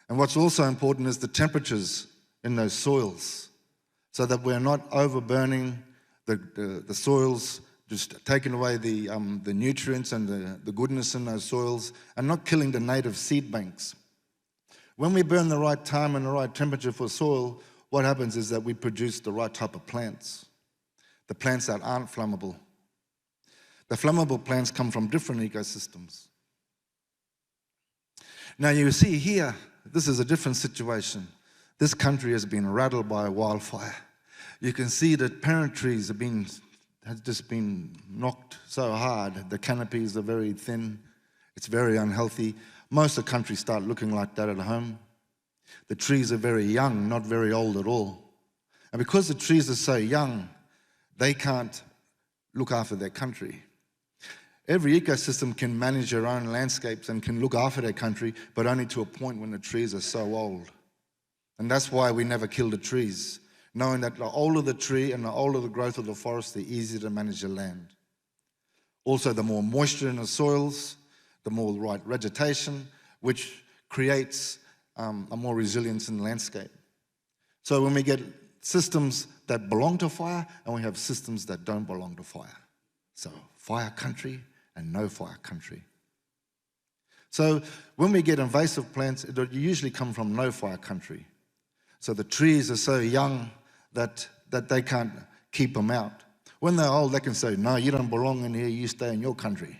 And what's also important is the temperatures in those soils, so that we're not overburning the soils, just taking away the nutrients and the goodness in those soils, and not killing the native seed banks. When we burn the right time and the right temperature for soil, what happens is that we produce the right type of plants, the plants that aren't flammable. The flammable plants come from different ecosystems. Now you see here, this is a different situation. This country has been rattled by a wildfire. You can see that parent trees have just been knocked so hard. The canopies are very thin. It's very unhealthy. Most of the country start looking like that at home. The trees are very young, not very old at all. And because the trees are so young, they can't look after their country. Every ecosystem can manage their own landscapes and can look after their country, but only to a point when the trees are so old. And that's why we never kill the trees, knowing that the older the tree and the older the growth of the forest, the easier to manage the land. Also, the more moisture in the soils, the more right vegetation, which creates a more resilience in the landscape. So when we get systems that belong to fire, and we have systems that don't belong to fire. So fire country and no fire country. So when we get invasive plants, it usually come from no fire country. So the trees are so young that they can't keep them out. When they're old, they can say, no, you don't belong in here, you stay in your country.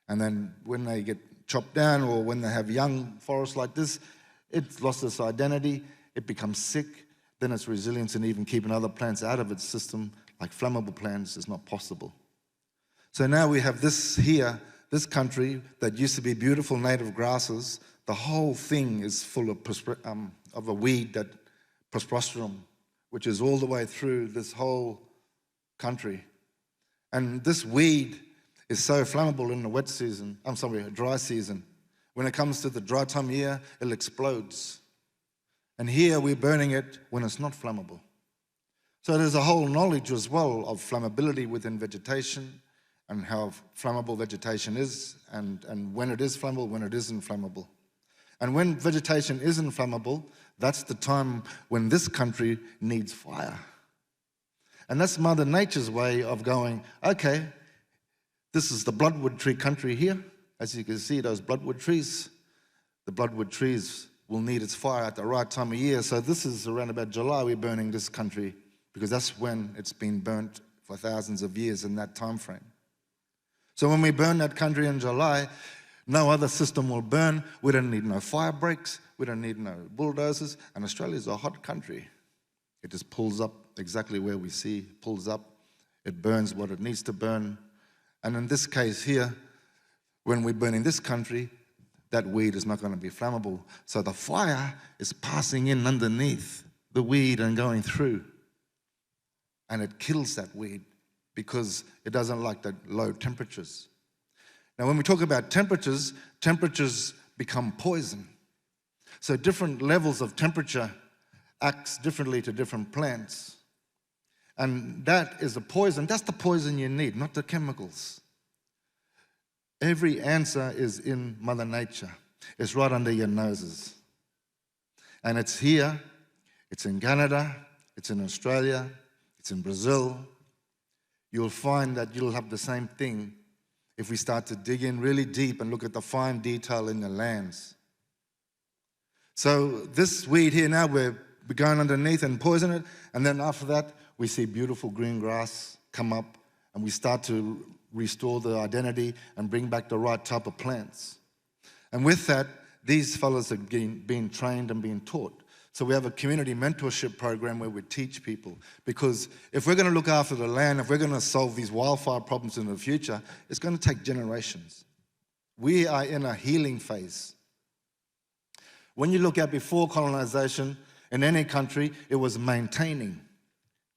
And then when they get chopped down or when they have young forests like this, it's lost its identity, it becomes sick, then its resilience and even keeping other plants out of its system, like flammable plants, is not possible. So now we have this here, this country that used to be beautiful native grasses, the whole thing is full of a weed, that prosperosum, which is all the way through this whole country. And this weed is so flammable in the wet season, dry season. When it comes to the dry time of year, it explodes. And here we're burning it when it's not flammable. So there's a whole knowledge as well of flammability within vegetation and how flammable vegetation is and when it is flammable, when it isn't flammable. And when vegetation isn't flammable, that's the time when this country needs fire. And that's Mother Nature's way of going, okay, this is the bloodwood tree country here. As you can see, those bloodwood trees, the bloodwood trees will need its fire at the right time of year. So this is around about July we're burning this country, because that's when it's been burnt for thousands of years in that time frame. So when we burn that country in July, no other system will burn. We don't need no fire breaks. We don't need no bulldozers. And Australia's a hot country. It just pulls up exactly where we see, pulls up. It burns what it needs to burn. And in this case here, when we burn in this country, that weed is not going to be flammable. So the fire is passing in underneath the weed and going through. And it kills that weed because it doesn't like the low temperatures. Now, when we talk about temperatures, temperatures become poison. So different levels of temperature acts differently to different plants. And that is a poison. That's the poison you need, not the chemicals. Every answer is in Mother Nature. It's right under your noses. And it's here, it's in Canada, it's in Australia, it's in Brazil. You'll find that you'll have the same thing if we start to dig in really deep and look at the fine detail in the lands. So this weed here now, we're going underneath and poison it, and then after that, we see beautiful green grass come up, and we start to restore the identity and bring back the right type of plants. And with that, these fellows are being trained and being taught. So we have a community mentorship program where we teach people, because if we're going to look after the land, if we're going to solve these wildfire problems in the future, it's going to take generations. We are in a healing phase. When you look at before colonization, in any country, it was maintaining.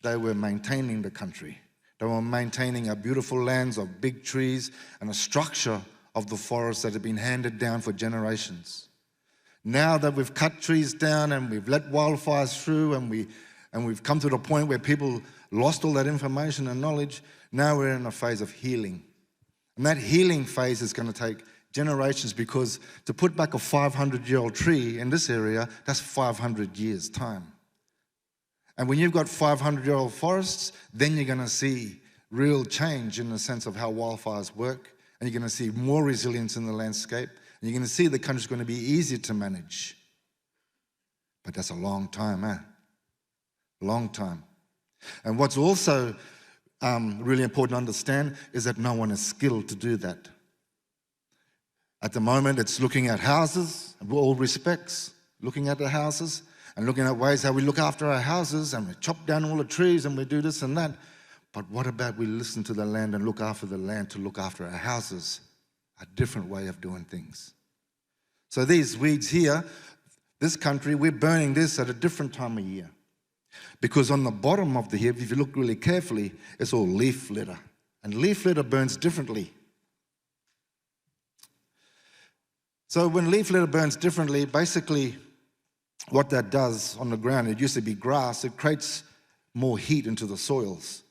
They were maintaining the country. They were maintaining our beautiful lands of big trees and a structure of the forest that had been handed down for generations. Now that we've cut trees down and we've let wildfires through and we've come to the point where people lost all that information and knowledge, now we're in a phase of healing. And that healing phase is going to take generations, because to put back a 500-year-old tree in this area, that's 500 years' time. And when you've got 500-year-old forests, then you're going to see real change in the sense of how wildfires work, and you're going to see more resilience in the landscape, and you're going to see the country's going to be easier to manage. But that's a long time, eh? Long time. And what's also really important to understand is that no one is skilled to do that. At the moment, it's looking at houses, in all respects, looking at the houses, and looking at ways how we look after our houses, and we chop down all the trees, and we do this and that. But what about we listen to the land and look after the land to look after our houses? A different way of doing things. So these weeds here, this country, we're burning this at a different time of year. Because on the bottom of the hill, if you look really carefully, it's all leaf litter. And leaf litter burns differently. So when leaf litter burns differently, basically what that does on the ground, it used to be grass, it creates more heat into the soils.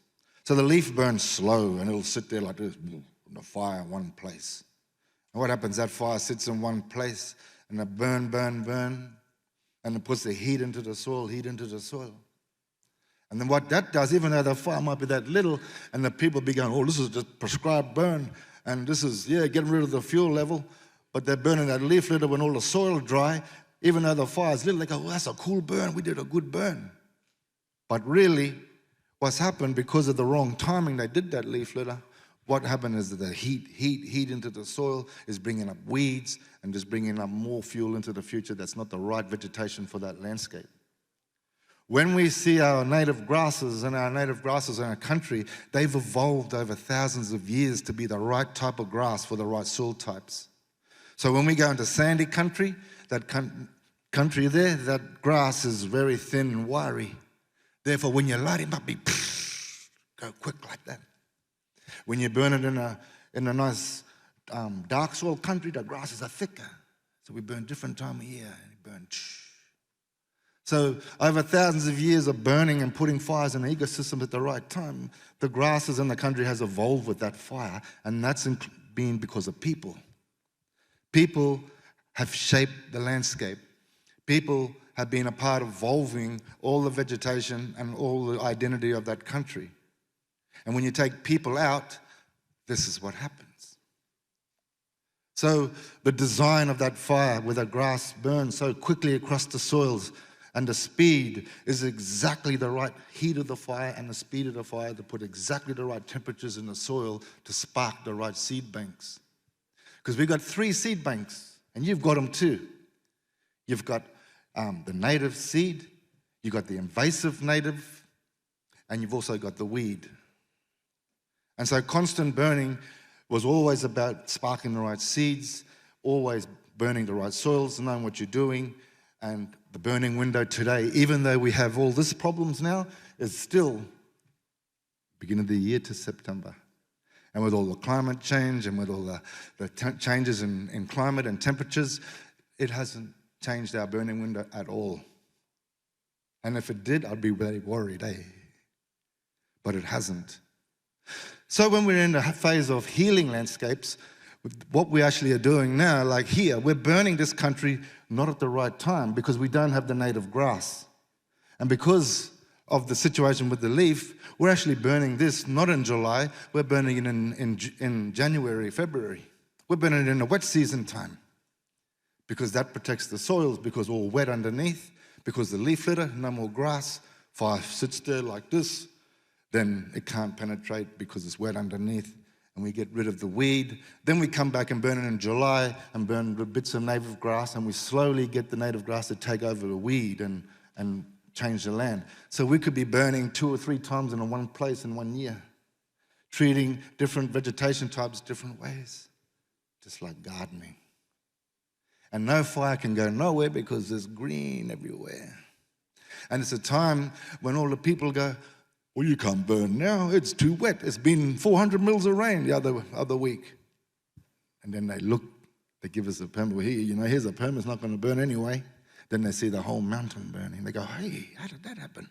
So the leaf burns slow and it'll sit there like this, the fire in one place. And what happens, that fire sits in one place and it burn, and it puts the heat into the soil, And And then what that does, even though the fire might be that little, and the people be going, oh, this is just prescribed burn, and this is, yeah, getting rid of the fuel level, but they're burning that leaf litter when all the soil dry. Even though the fire's little, they go, well, that's a cool burn, we did a good burn. But really, what's happened, because of the wrong timing they did that leaf litter, what happened is that the heat into the soil is bringing up weeds and just bringing up more fuel into the future that's not the right vegetation for that landscape. When we see our native grasses in our country, they've evolved over thousands of years to be the right type of grass for the right soil types. So when we go into sandy country, that country there, that grass is very thin and wiry. Therefore, when you light him up, he go quick like that. When you burn it in a nice dark soil country, the grasses are thicker. So we burn different time of year, and you burn. So over thousands of years of burning and putting fires in the ecosystem at the right time, the grasses in the country has evolved with that fire, and that's been because of people. People have shaped the landscape. People have been a part of evolving all the vegetation and all the identity of that country. And when you take people out, this is what happens. So the design of that fire where the grass burns so quickly across the soils, and the speed is exactly the right heat of the fire and the speed of the fire to put exactly the right temperatures in the soil to spark the right seed banks. Because we've got 3 seed banks, and you've got them too. You've got the native seed, you've got the invasive native, and you've also got the weed. And so constant burning was always about sparking the right seeds, always burning the right soils, knowing what you're doing. And the burning window today, even though we have all these problems now, is still beginning of the year to September. And with all the climate change and with all the changes in climate and temperatures, it hasn't changed our burning window at all. And if it did, I'd be very worried, eh? But it hasn't. So when we're in the phase of healing landscapes, what we actually are doing now, like here, we're burning this country not at the right time because we don't have the native grass. And because of the situation with the leaf, we're actually burning this not in July, we're burning it in January, February. We're burning it in the wet season time because that protects the soils, because all wet underneath, because the leaf litter, no more grass, fire sits there like this, then it can't penetrate because it's wet underneath. And we get rid of the weed. Then we come back and burn it in July and burn the bits of native grass, and we slowly get the native grass to take over the weed and change the land. So we could be burning 2 or 3 times in one place in 1 year, treating different vegetation types different ways, just like gardening. And no fire can go nowhere because there's green everywhere. And it's a time when all the people go, well, you can't burn now, it's too wet. It's been 400 mils of rain the other week. And then they look, they give us a permit. Well, here, here's a permit, it's not going to burn anyway. Then they see the whole mountain burning. They go, hey, how did that happen?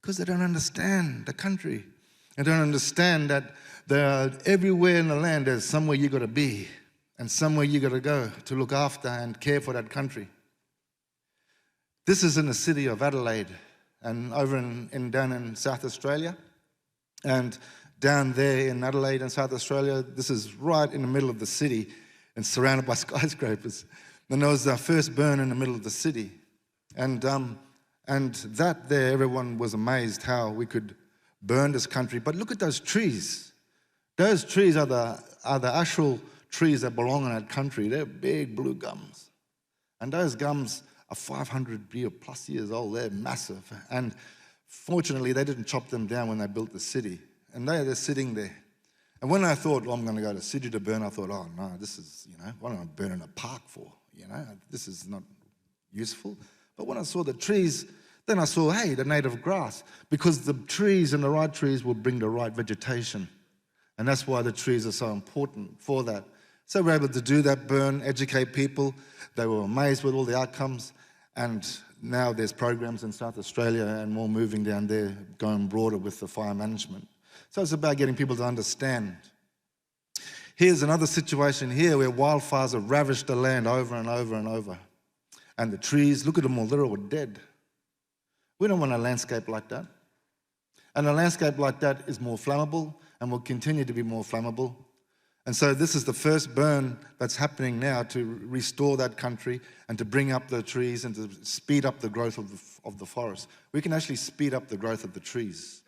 Because they don't understand the country. They don't understand that everywhere in the land there's somewhere you got to be and somewhere you got to go to look after and care for that country. This is in the city of Adelaide, and over down in South Australia. And down there in Adelaide and South Australia, this is right in the middle of the city and surrounded by skyscrapers. And there was our first burn in the middle of the city. And that there, everyone was amazed how we could burn this country. But look at those trees. Those trees are the actual trees that belong in that country. They're big blue gums. And those gums are 500 plus years old. They're massive. And fortunately, they didn't chop them down when they built the city. And they're sitting there. And when I thought, well, I'm going to go to the city to burn, I thought, oh, no, this is, what am I burning a park for? This is not useful. But when I saw the trees, then I saw, hey, the native grass. Because the trees and the right trees will bring the right vegetation. And that's why the trees are so important for that. So we're able to do that burn, educate people. They were amazed with all the outcomes. And now there's programs in South Australia and more moving down there, going broader with the fire management. So it's about getting people to understand. Here's another situation here where wildfires have ravaged the land over and over and over. And the trees, look at them all, they're all dead. We don't want a landscape like that. And a landscape like that is more flammable and will continue to be more flammable. And so this is the first burn that's happening now to restore that country and to bring up the trees and to speed up the growth of the forest. We can actually speed up the growth of the trees.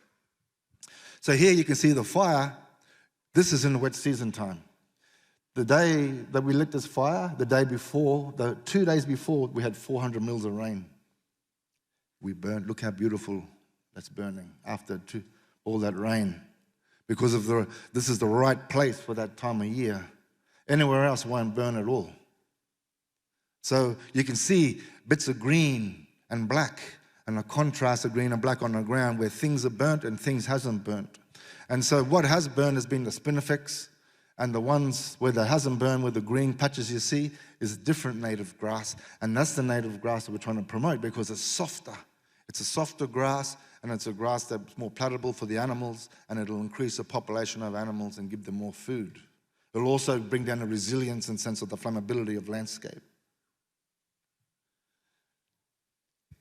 So here you can see the fire. This is in the wet season time. The day that we lit this fire, the 2 days before, we had 400 mils of rain. We burned, look how beautiful that's burning after all that rain. Because this is the right place for that time of year. Anywhere else won't burn at all. So you can see bits of green and black and a contrast of green and black on the ground where things are burnt and things hasn't burnt. And so what has burned has been the spinifex, and the ones where there hasn't burned, with the green patches you see, is different native grass. And that's the native grass that we're trying to promote because it's softer. It's a softer grass, and it's a grass that's more palatable for the animals, and it'll increase the population of animals and give them more food. It'll also bring down the resilience and sense of the flammability of landscape.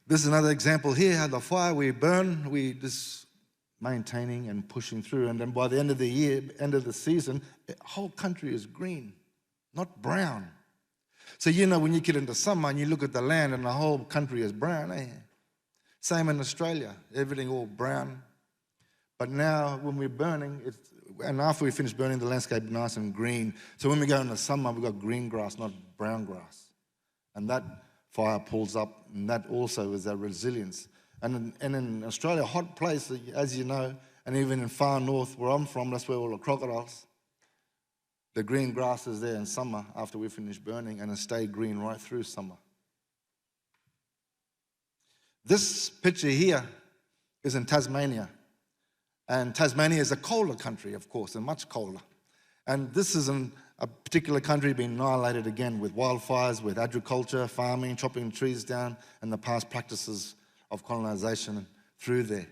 This is another example here, how the fire we burn, we just maintaining and pushing through, and then by the end of the year, end of the season, the whole country is green, not brown. So you know when you get into summer and you look at the land and the whole country is brown, eh? Same in Australia, everything all brown. But now when we're burning, and after we finish burning, the landscape is nice and green. So when we go in the summer, we've got green grass, not brown grass. And that fire pulls up, and that also is our resilience. And in Australia, a hot place, as you know, and even in far north where I'm from, that's where all the crocodiles, the green grass is there in summer after we finish burning, and it stayed green right through summer. This picture here is in Tasmania. And Tasmania is a colder country, of course, and much colder. And this is a particular country being annihilated again with wildfires, with agriculture, farming, chopping trees down, and the past practices of colonization through there.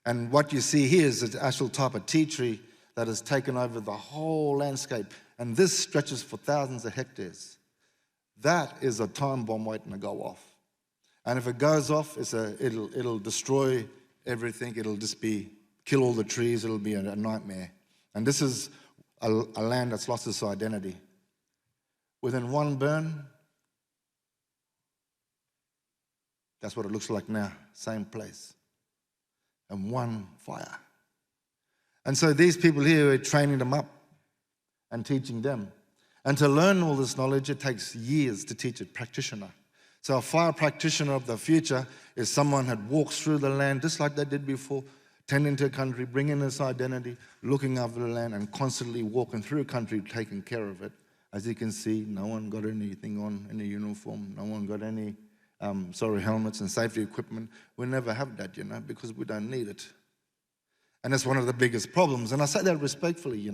And what you see here is an actual type of tea tree that has taken over the whole landscape. And this stretches for thousands of hectares. That is a time bomb waiting to go off. And if it goes off, it'll destroy everything. It'll just kill all the trees. It'll be a nightmare. And this is a land that's lost its identity. Within one burn, that's what it looks like now, same place. And one fire. And so these people here, we're training them up and teaching them. And to learn all this knowledge, it takes years to teach a practitioner. So a fire practitioner of the future is someone that walks through the land just like they did before, tending to a country, bringing this identity, looking after the land, and constantly walking through a country, taking care of it. As you can see, no one got anything on, any uniform, no one got any helmets and safety equipment. We never have that, because we don't need it. And that's one of the biggest problems. And I say that respectfully,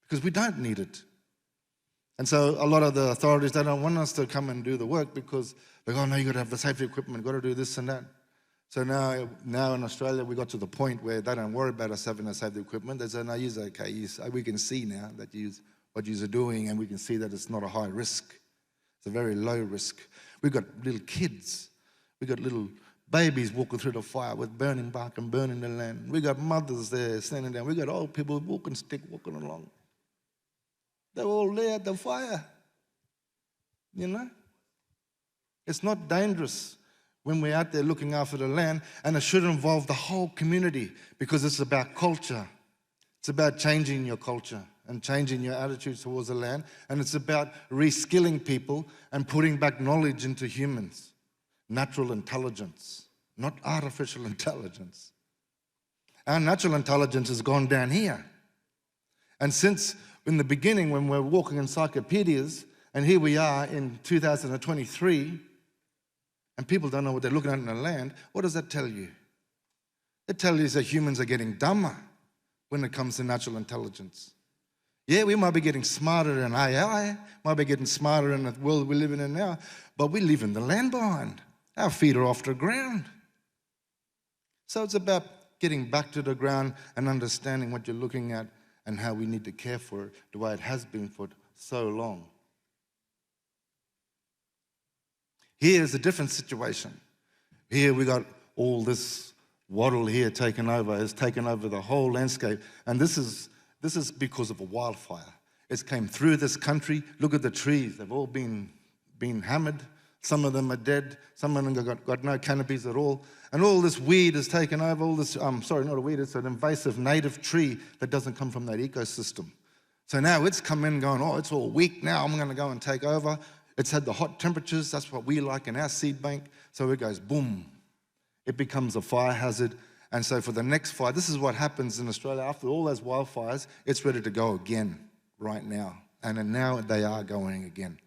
because we don't need it. And so a lot of the authorities, they don't want us to come and do the work because they go, oh, no, you've got to have the safety equipment, you've got to do this and that. So now in Australia, we got to the point where they don't worry about us having the safety equipment. They say, no, you're okay. We can see now that what you're doing, and we can see that it's not a high risk. It's a very low risk. We've got little kids. We've got little babies walking through the fire with burning bark and burning the land. We've got mothers there standing down. We've got old people walking along. They're all there at the fire, It's not dangerous when we're out there looking after the land, and it should involve the whole community because it's about culture. It's about changing your culture and changing your attitudes towards the land, and it's about reskilling people and putting back knowledge into humans. Natural intelligence, not artificial intelligence. Our natural intelligence has gone down here. And since in the beginning, when we're walking encyclopedias, and here we are in 2023, and people don't know what they're looking at in the land, what does that tell you? It tells you that humans are getting dumber when it comes to natural intelligence. Yeah, we might be getting smarter in AI, might be getting smarter in the world we're living in now, but we're leaving the land behind. Our feet are off the ground. So it's about getting back to the ground and understanding what you're looking at and how we need to care for it the way it has been for so long. Here's a different situation. Here we got all this wattle here has taken over the whole landscape. And this is because of a wildfire. It came through this country. Look at the trees. They've all been hammered. Some of them are dead. Some of them got no canopies at all. And all this weed has taken over. All this, sorry, not a weed, it's an invasive native tree that doesn't come from that ecosystem. So now it's come in going, oh, it's all weak now. I'm going to go and take over. It's had the hot temperatures. That's what we like in our seed bank. So it goes boom. It becomes a fire hazard. And so for the next fire, this is what happens in Australia. After all those wildfires, it's ready to go again right now. And then now they are going again.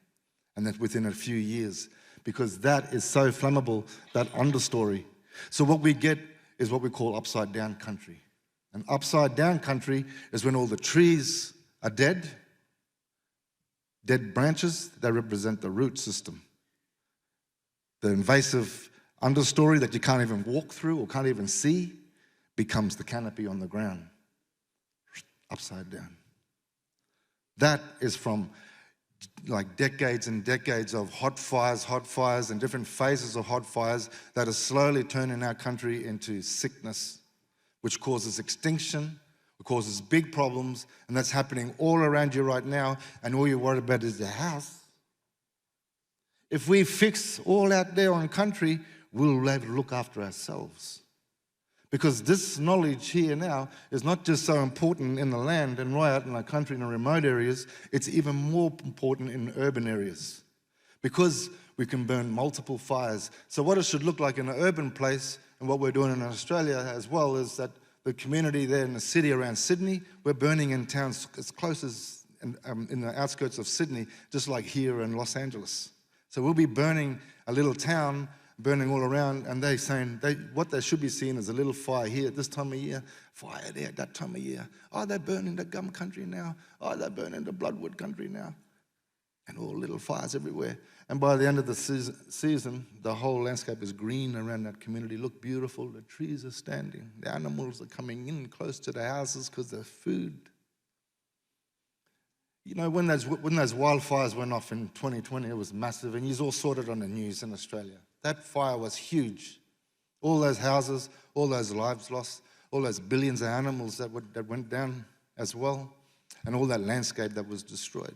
And that's within a few years. Because that is so flammable, that understory. So what we get is what we call upside down country. And upside down country is when all the trees are dead branches, they represent the root system. The invasive understory that you can't even walk through or can't even see becomes the canopy on the ground, upside down. That is from like decades and decades of hot fires and different phases of hot fires that are slowly turning our country into sickness, which causes extinction, it causes big problems, and that's happening all around you right now, and all you're worried about is the house. If we fix all out there on country, we'll be able to look after ourselves. Because this knowledge here now is not just so important in the land and right out in the country in the remote areas, it's even more important in urban areas. Because we can burn multiple fires. So what it should look like in an urban place, and what we're doing in Australia as well, is that the community there in the city around Sydney, we're burning in towns as close as in the outskirts of Sydney, just like here in Los Angeles. So we'll be burning a little town, burning all around, and they're saying what they should be seeing is a little fire here at this time of year, fire there at that time of year. Oh, they're burning the gum country now. Oh, they're burning the bloodwood country now. And all little fires everywhere. And by the end of the season, the whole landscape is green around that community. Look beautiful. The trees are standing. The animals are coming in close to the houses because there's food. You know, when those wildfires went off in 2020, it was massive, and you all saw it on the news in Australia. That fire was huge. All those houses, all those lives lost, all those billions of animals that went down as well, and all that landscape that was destroyed.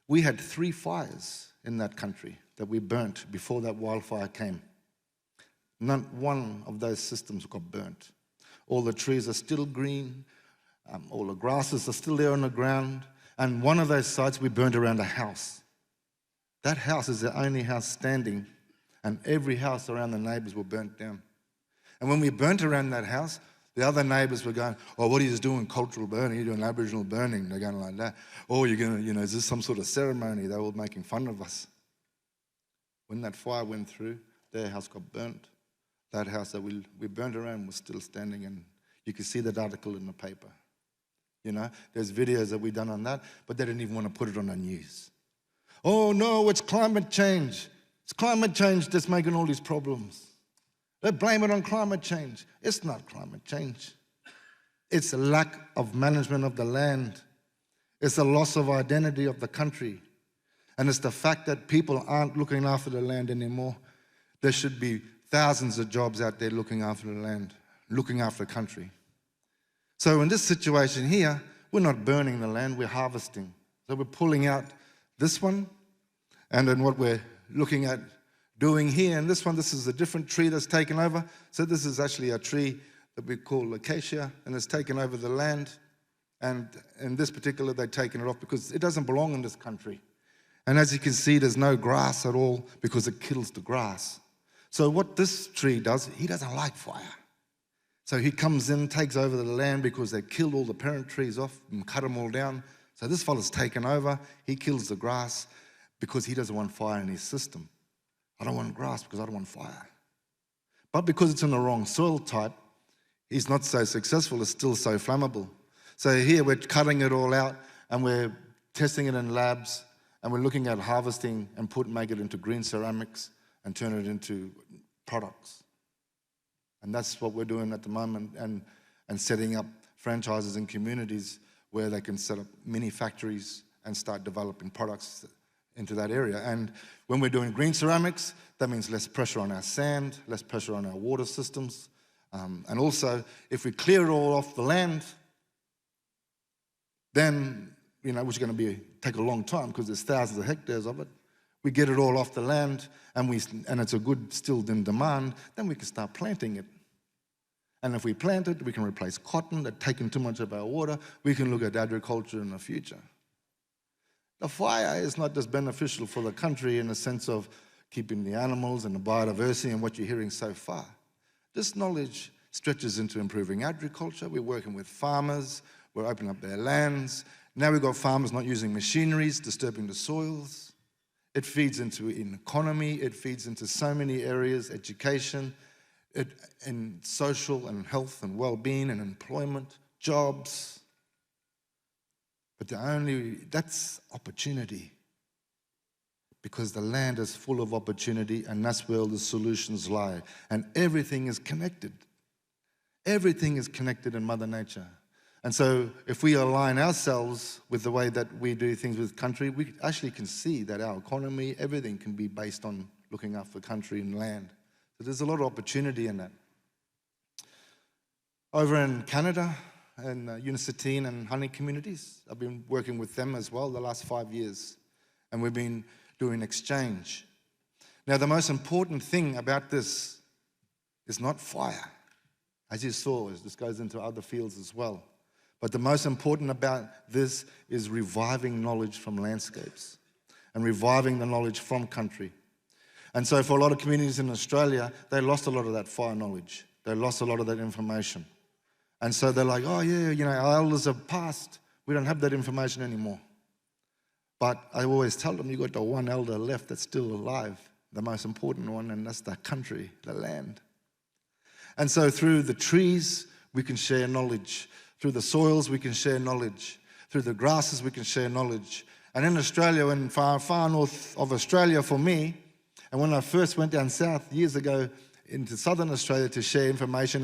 We had 3 fires in that country that we burnt before that wildfire came. Not one of those systems got burnt. All the trees are still green. All the grasses are still there on the ground. And one of those sites we burnt around a house. That house is the only house standing, and every house around the neighbours were burnt down. And when we burnt around that house, the other neighbours were going, oh, what are you doing, cultural burning? You're doing Aboriginal burning. They're going like that. Oh, you're going to, is this some sort of ceremony? They were making fun of us. When that fire went through, their house got burnt. That house that we burnt around was still standing, and you could see that article in the paper. You know, there's videos that we've done on that, but they didn't even want to put it on the news. Oh, no, it's climate change. It's climate change that's making all these problems. They blame it on climate change. It's not climate change. It's a lack of management of the land. It's a loss of identity of the country. And it's the fact that people aren't looking after the land anymore. There should be thousands of jobs out there looking after the land, looking after the country. So in this situation here, we're not burning the land, we're harvesting. So we're pulling out this one, and then what we're looking at doing here, and this one, this is a different tree that's taken over. So this is actually a tree that we call acacia, and it's taken over the land. And in this particular, they've taken it off because it doesn't belong in this country. And as you can see, there's no grass at all because it kills the grass. So what this tree does, he doesn't like fire. So he comes in, takes over the land because they killed all the parent trees off and cut them all down. So this fella's taken over, he kills the grass because he doesn't want fire in his system. I don't want grass because I don't want fire. But because it's in the wrong soil type, he's not so successful, it's still so flammable. So here we're cutting it all out and we're testing it in labs and we're looking at harvesting and make it into green ceramics and turn it into products. And that's what we're doing at the moment, and setting up franchises in communities where they can set up mini factories and start developing products into that area. And when we're doing green ceramics, that means less pressure on our sand, less pressure on our water systems. And also, if we clear it all off the land, then, which is going to take a long time because there's thousands of hectares of it, we get it all off the land and it's a good still in demand, then we can start planting it. And if we plant it, we can replace cotton that's taking too much of our water. We can look at agriculture in the future. The fire is not just beneficial for the country in the sense of keeping the animals and the biodiversity and what you're hearing so far. This knowledge stretches into improving agriculture. We're working with farmers. We're opening up their lands. Now we've got farmers not using machineries, disturbing the soils. It feeds into an economy. It feeds into so many areas, education, and social and health and well-being and employment, jobs. But that's opportunity, because the land is full of opportunity, and that's where all the solutions lie. And everything is connected. Everything is connected in Mother Nature. And so if we align ourselves with the way that we do things with country, we actually can see that our economy, everything can be based on looking after country and land. So there's a lot of opportunity in that. Over in Canada, and Unisatine and honey communities, I've been working with them as well the last 5 years, and we've been doing exchange. Now, the most important thing about this is not fire. As you saw, this goes into other fields as well. But the most important about this is reviving knowledge from landscapes and reviving the knowledge from country. And so for a lot of communities in Australia, they lost a lot of that fire knowledge. They lost a lot of that information. And so they're like, oh yeah, our elders have passed. We don't have that information anymore. But I always tell them, you've got the one elder left that's still alive, the most important one, and that's the country, the land. And so through the trees, we can share knowledge. Through the soils, we can share knowledge. Through the grasses, we can share knowledge. And in Australia, and far north of Australia for me, and when I first went down south years ago into southern Australia to share information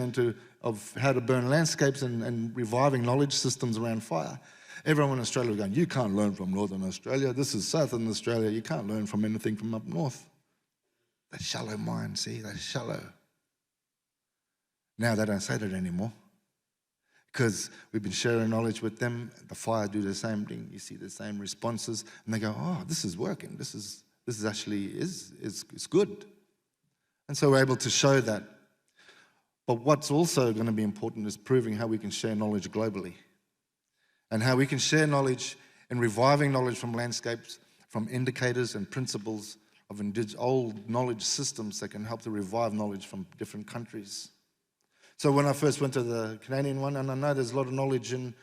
of how to burn landscapes and reviving knowledge systems around fire, everyone in Australia was going, you can't learn from northern Australia. This is southern Australia. You can't learn from anything from up north. That shallow mind, see, that's shallow. Now they don't say that anymore, because we've been sharing knowledge with them. The fire do the same thing. You see the same responses, and they go, oh, this is working. This is actually is good. And so we're able to show that. But what's also going to be important is proving how we can share knowledge globally, and how we can share knowledge and reviving knowledge from landscapes, from indicators and principles of old knowledge systems that can help to revive knowledge from different countries. So when I first went to the Canadian one, and I know there's a lot of knowledge in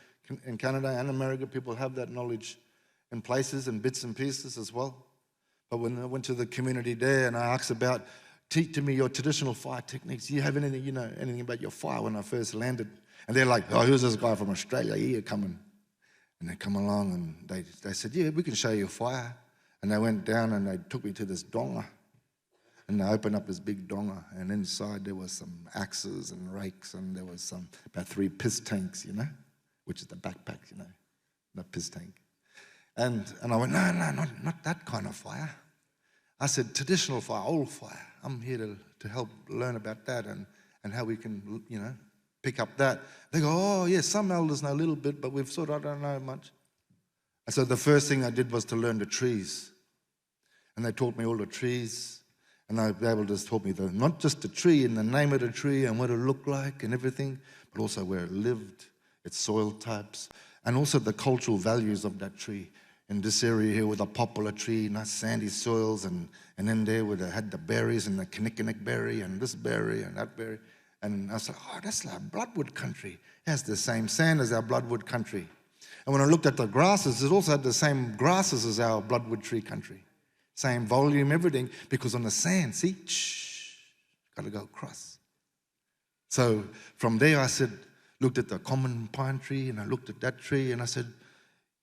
Canada and America, people have that knowledge in places and bits and pieces as well. But when I went to the community there and I asked about, teach me your traditional fire techniques. Do you have anything about your fire when I first landed? And they're like, oh, here's this guy from Australia here coming. And they come along and they said, yeah, we can show you fire. And they went down and they took me to this donga. And they opened up this big donga, and inside there was some axes and rakes, and there was about 3 piss tanks, which is the backpack, the piss tank. And I went, no, not that kind of fire. I said, traditional fire, old fire. I'm here to help learn about that and how we can, pick up that. They go, oh, yeah, some elders know a little bit, but we've I don't know much. And so the first thing I did was to learn the trees. And they taught me all the trees. And they were able to taught me not just the tree and the name of the tree and what it looked like and everything, but also where it lived, its soil types, and also the cultural values of that tree. In this area here with a poplar tree, nice sandy soils, and in there where they had the berries and the kinnikinnick berry and this berry and that berry. And I said, oh, that's our bloodwood country. It has the same sand as our bloodwood country. And when I looked at the grasses, it also had the same grasses as our bloodwood tree country. Same volume, everything, because on the sand, see, got to go across. So from there I looked at the common pine tree, and I looked at that tree, and I said,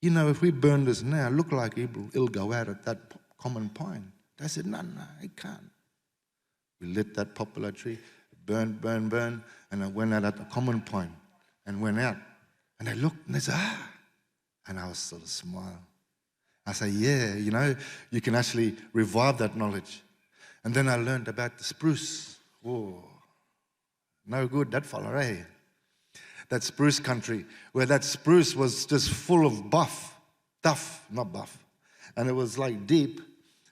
if we burn this now, look like it'll go out at that common pine. They said, no, it can't. We lit that poplar tree, burn, and I went out at the common pine and went out. And they looked, and they said, and I was sort of smile. I say, yeah, you know, you can actually revive that knowledge. And then I learned about the spruce. Whoa, no good, that fella, eh? That spruce country, where that spruce was just full of duff, not buff. And it was like deep,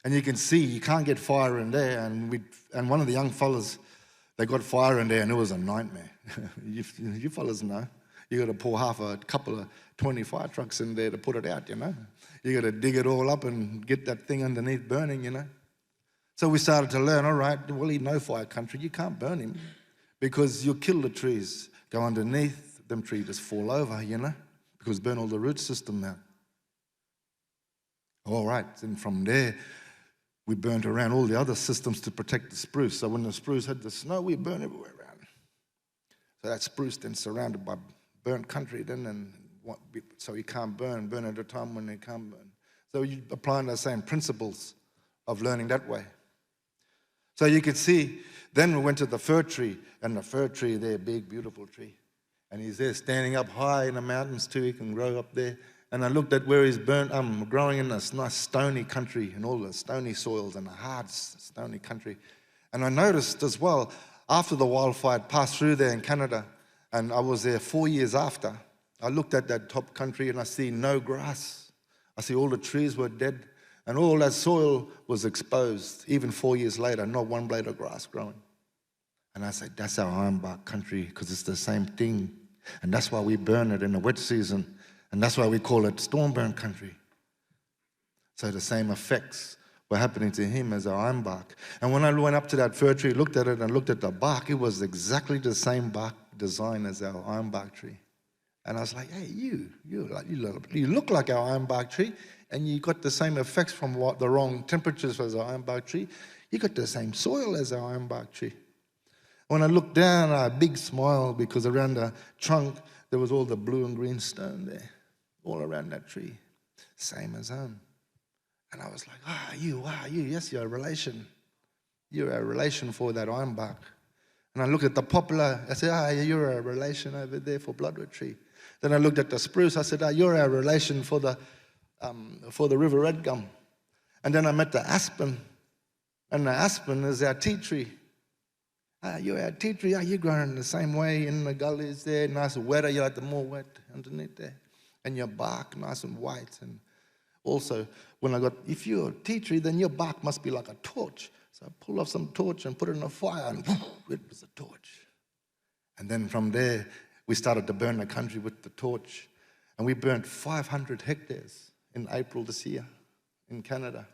and you can see you can't get fire in there. And one of the young fellas, they got fire in there, and it was a nightmare. you fellas know. You got to pour a couple of 20 fire trucks in there to put it out, you know. You got to dig it all up and get that thing underneath burning, you know. So we started to learn, all right, well, he's no fire country. You can't burn him because you'll kill the trees. Go underneath, them trees just fall over, you know, because burn all the root system out. All right, and from there, we burnt around all the other systems to protect the spruce. So when the spruce had the snow, we burned everywhere around. So that spruce then surrounded by burnt country then, and so you can't burn at a time when you can't burn. So you applying the same principles of learning that way. So you could see, then we went to the fir tree, and the fir tree there, big, beautiful tree. And he's there standing up high in the mountains too, he can grow up there. And I looked at where he's growing in this nice stony country, and all the stony soils and the hard stony country. And I noticed as well, after the wildfire passed through there in Canada, and I was there 4 years after, I looked at that top country and I see no grass. I see all the trees were dead, and all that soil was exposed. Even 4 years later, not one blade of grass growing. And I said, that's our ironbark country, because it's the same thing. And that's why we burn it in the wet season. And that's why we call it storm burn country. So the same effects were happening to him as our ironbark. And when I went up to that fir tree, looked at it and looked at the bark, it was exactly the same bark design as our ironbark tree. And I was like, hey, you look like our ironbark tree, and you got the same effects from the wrong temperatures as our ironbark tree. You got the same soil as our ironbark tree. When I looked down, I had a big smile, because around the trunk, there was all the blue and green stone there, all around that tree, same as home. And I was like, you, yes, you're a relation. You're a relation for that ironbark. And I looked at the poplar, I said, you're a relation over there for bloodroot tree. Then I looked at the spruce, I said, you're a relation for the river red gum. And then I met the aspen, and the aspen is our tea tree. You're our tea tree, you're growing the same way in the gullies there, nice and wetter, you like the more wet underneath there. And your bark nice and white. And also, if you're a tea tree, then your bark must be like a torch. So I pulled off some torch and put it in a fire, and it was a torch. And then from there, we started to burn the country with the torch. And we burnt 500 hectares in April this year in Canada.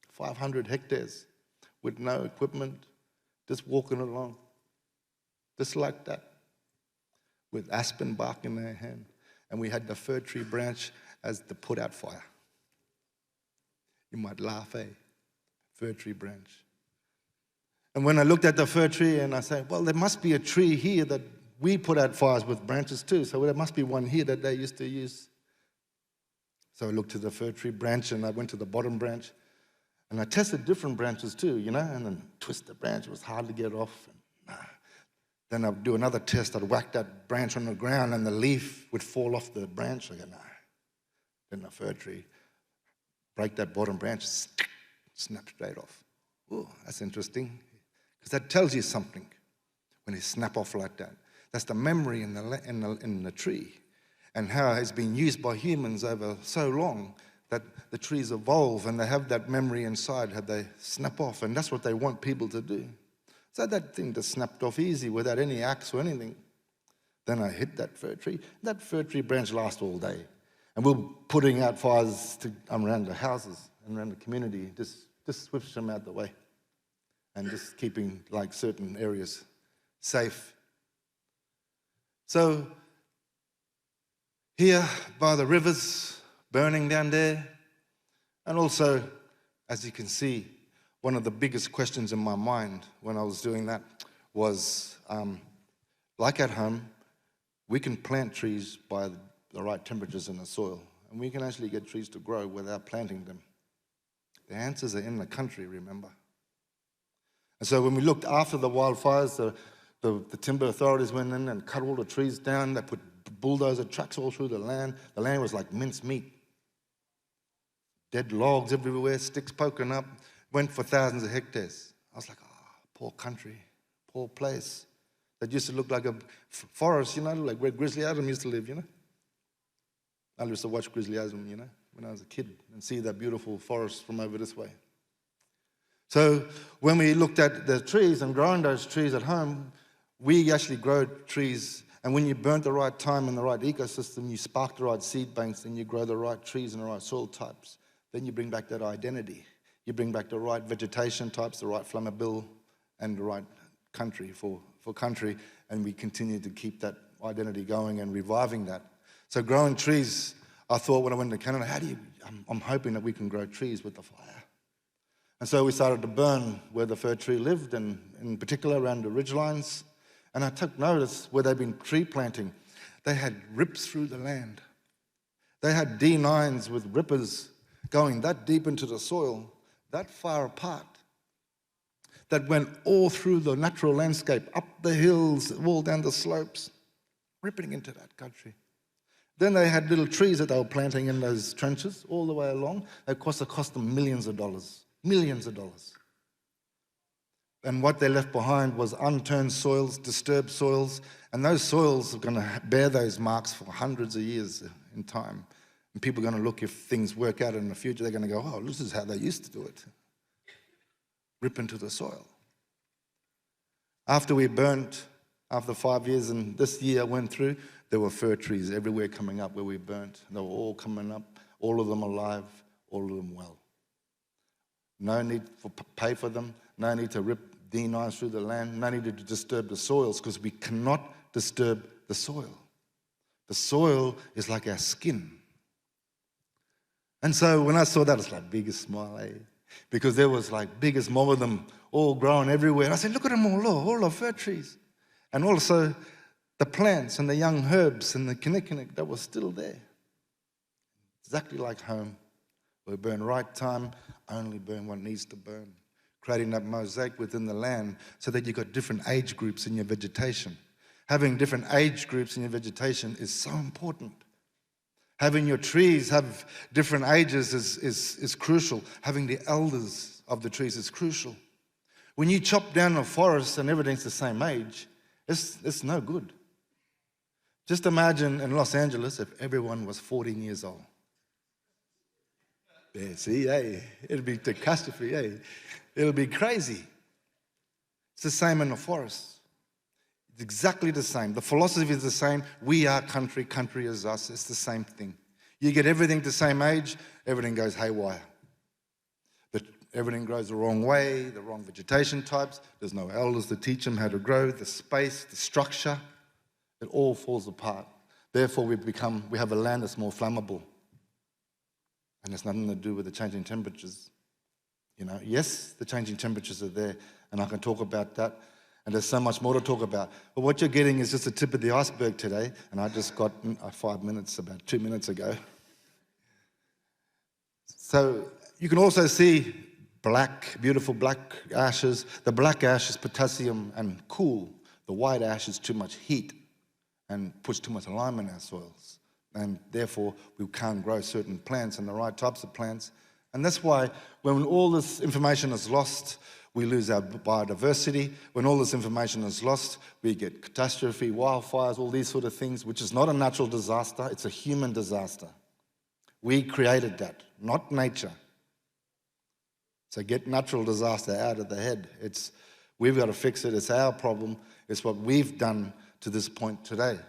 500 hectares with no equipment, just walking along, just like that, with aspen bark in their hand. And we had the fir tree branch as the put-out fire. You might laugh, eh? Fir tree branch. And when I looked at the fir tree, and I said, well, there must be a tree here that we put out fires with branches too, so there must be one here that they used to use. So I looked to the fir tree branch, and I went to the bottom branch, and I tested different branches too, you know, and then twist the branch. It was hard to get off. Then I'd do another test. I'd whack that branch on the ground, and the leaf would fall off the branch. I go, no. Then the fir tree, break that bottom branch, snap straight off. Oh, that's interesting, because that tells you something when they snap off like that. That's the memory in the tree, and how it's been used by humans over so long that the trees evolve and they have that memory inside, how they snap off, and that's what they want people to do. So that thing just snapped off easy without any axe or anything. Then I hit that fir tree. That fir tree branch lasted all day. And we were putting out fires around the houses and around the community, just switch them out the way, and just keeping like certain areas safe. So here by the rivers, burning down there, and also, as you can see, one of the biggest questions in my mind when I was doing that was, like at home, we can plant trees by the right temperatures in the soil, and we can actually get trees to grow without planting them. The answers are in the country, remember? And so when we looked after the wildfires, the timber authorities went in and cut all the trees down. They put bulldozer trucks all through the land. The land was like minced meat. dead logs everywhere, sticks poking up, went for thousands of hectares. I was like, oh, poor country, poor place. That used to look like a forest, like where Grizzly Adams used to live, I used to watch Grizzly Adams, when I was a kid and see that beautiful forest from over this way. So when we looked at the trees and growing those trees at home, we actually grow trees, and when you burn the right time in the right ecosystem, you spark the right seed banks, and you grow the right trees and the right soil types, then you bring back that identity. You bring back the right vegetation types, the right flammable, and the right country for country, and we continue to keep that identity going and reviving that. So growing trees, I thought when I went to Canada, I'm hoping that we can grow trees with the fire. And so we started to burn where the fir tree lived, and in particular around the ridgelines. And I took notice where they'd been tree planting. They had rips through the land. They had D9s with rippers going that deep into the soil, that far apart, that went all through the natural landscape, up the hills, all down the slopes, ripping into that country. Then they had little trees that they were planting in those trenches all the way along. It cost them millions of dollars. Millions of dollars. And what they left behind was unturned soils, disturbed soils, and those soils are going to bear those marks for hundreds of years in time. And people are going to look, if things work out in the future, they're going to go, oh, this is how they used to do it. Rip into the soil. After we burnt, after 5 years, and this year went through, there were fir trees everywhere coming up where we burnt. They were all coming up, all of them alive, all of them well. No need to pay for them, no need to rip D9s through the land, no need to disturb the soils, because we cannot disturb the soil. The soil is like our skin. And so when I saw that, it's like biggest smile, because there was like biggest more of them all growing everywhere. And I said, look at them all the fir trees. And also the plants and the young herbs and the kinnikinnick that was still there. Exactly like home. We burn right time, only burn what needs to burn. Creating that mosaic within the land so that you've got different age groups in your vegetation. Having different age groups in your vegetation is so important. Having your trees have different ages is crucial. Having the elders of the trees is crucial. When you chop down a forest and everything's the same age, it's no good. Just imagine in Los Angeles if everyone was 14 years old. Yeah, see, it'll be catastrophe, It'll be crazy. It's the same in the forest. It's exactly the same. The philosophy is the same. We are country, country is us. It's the same thing. You get everything the same age, everything goes haywire. But everything grows the wrong way, the wrong vegetation types. There's no elders to teach them how to grow, the space, the structure. It all falls apart. Therefore, we have a land that's more flammable. And it's nothing to do with the changing temperatures. Yes, the changing temperatures are there, and I can talk about that, and there's so much more to talk about. But what you're getting is just the tip of the iceberg today, and I just got 5 minutes, about 2 minutes ago. So you can also see beautiful black ashes. The black ash is potassium and cool. The white ash is too much heat and puts too much lime in our soils. And therefore, we can't grow certain plants and the right types of plants. And that's why when all this information is lost, we lose our biodiversity. When all this information is lost, we get catastrophe, wildfires, all these sort of things, which is not a natural disaster, it's a human disaster. We created that, not nature. So get natural disaster out of the head. We've got to fix it, it's our problem, it's what we've done to this point today.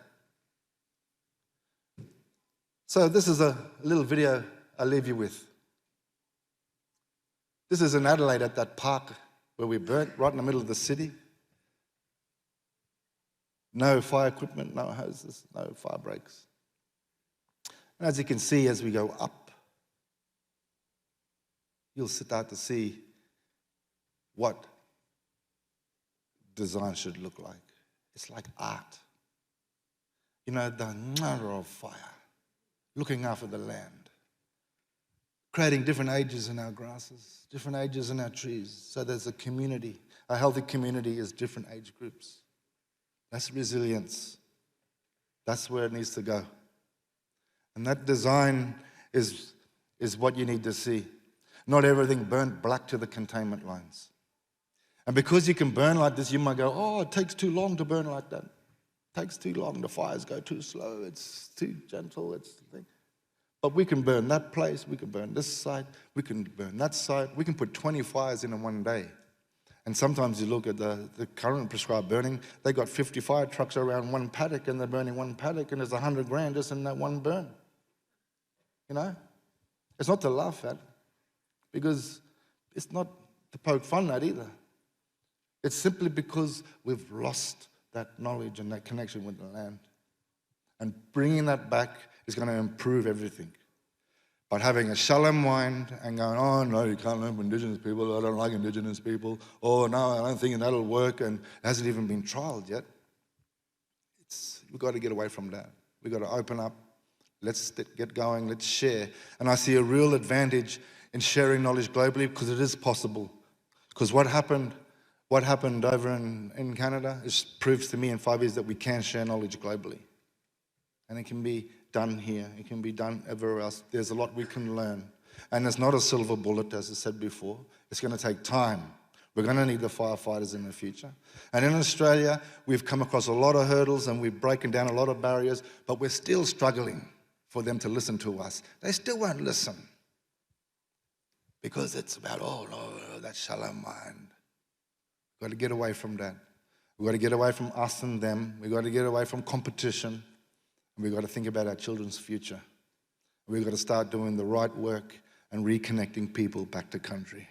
So this is a little video I'll leave you with. This is in Adelaide at that park where we burnt, right in the middle of the city. No fire equipment, no hoses, no fire breaks. And as you can see, as we go up, you'll start to see what design should look like. It's like art. The manner of fire. Looking after the land, creating different ages in our grasses, different ages in our trees, so there's a community. A healthy community is different age groups. That's resilience. That's where it needs to go. And that design is is what you need to see. Not everything burnt black to the containment lines. And because you can burn like this, you might go, oh, it takes too long to burn like that. It takes too long, the fires go too slow, it's too gentle, it's the thing. But we can burn that place, we can burn this site, we can burn that site, we can put 20 fires in one day. And sometimes you look at the current prescribed burning, they got 50 fire trucks around one paddock and they're burning one paddock and there's 100 grand just in that one burn. You know? It's not to laugh at, because it's not to poke fun at either. It's simply because we've lost that knowledge and that connection with the land. And bringing that back is going to improve everything. But having a shallow mind and going, oh, no, you can't learn from Indigenous people, I don't like Indigenous people, oh, no, I don't think that'll work, and it hasn't even been trialled yet. We've got to get away from that. We've got to open up, let's get going, let's share. And I see a real advantage in sharing knowledge globally, because it is possible. Because what happened over in Canada proves to me in 5 years that we can share knowledge globally. And it can be done here, it can be done everywhere else. There's a lot we can learn. And it's not a silver bullet, as I said before. It's going to take time. We're going to need the firefighters in the future. And in Australia, we've come across a lot of hurdles and we've broken down a lot of barriers, but we're still struggling for them to listen to us. They still won't listen. Because it's about, oh, no, that shallow mind. We've got to get away from that. We've got to get away from us and them. We've got to get away from competition. And we've got to think about our children's future. We've got to start doing the right work and reconnecting people back to country.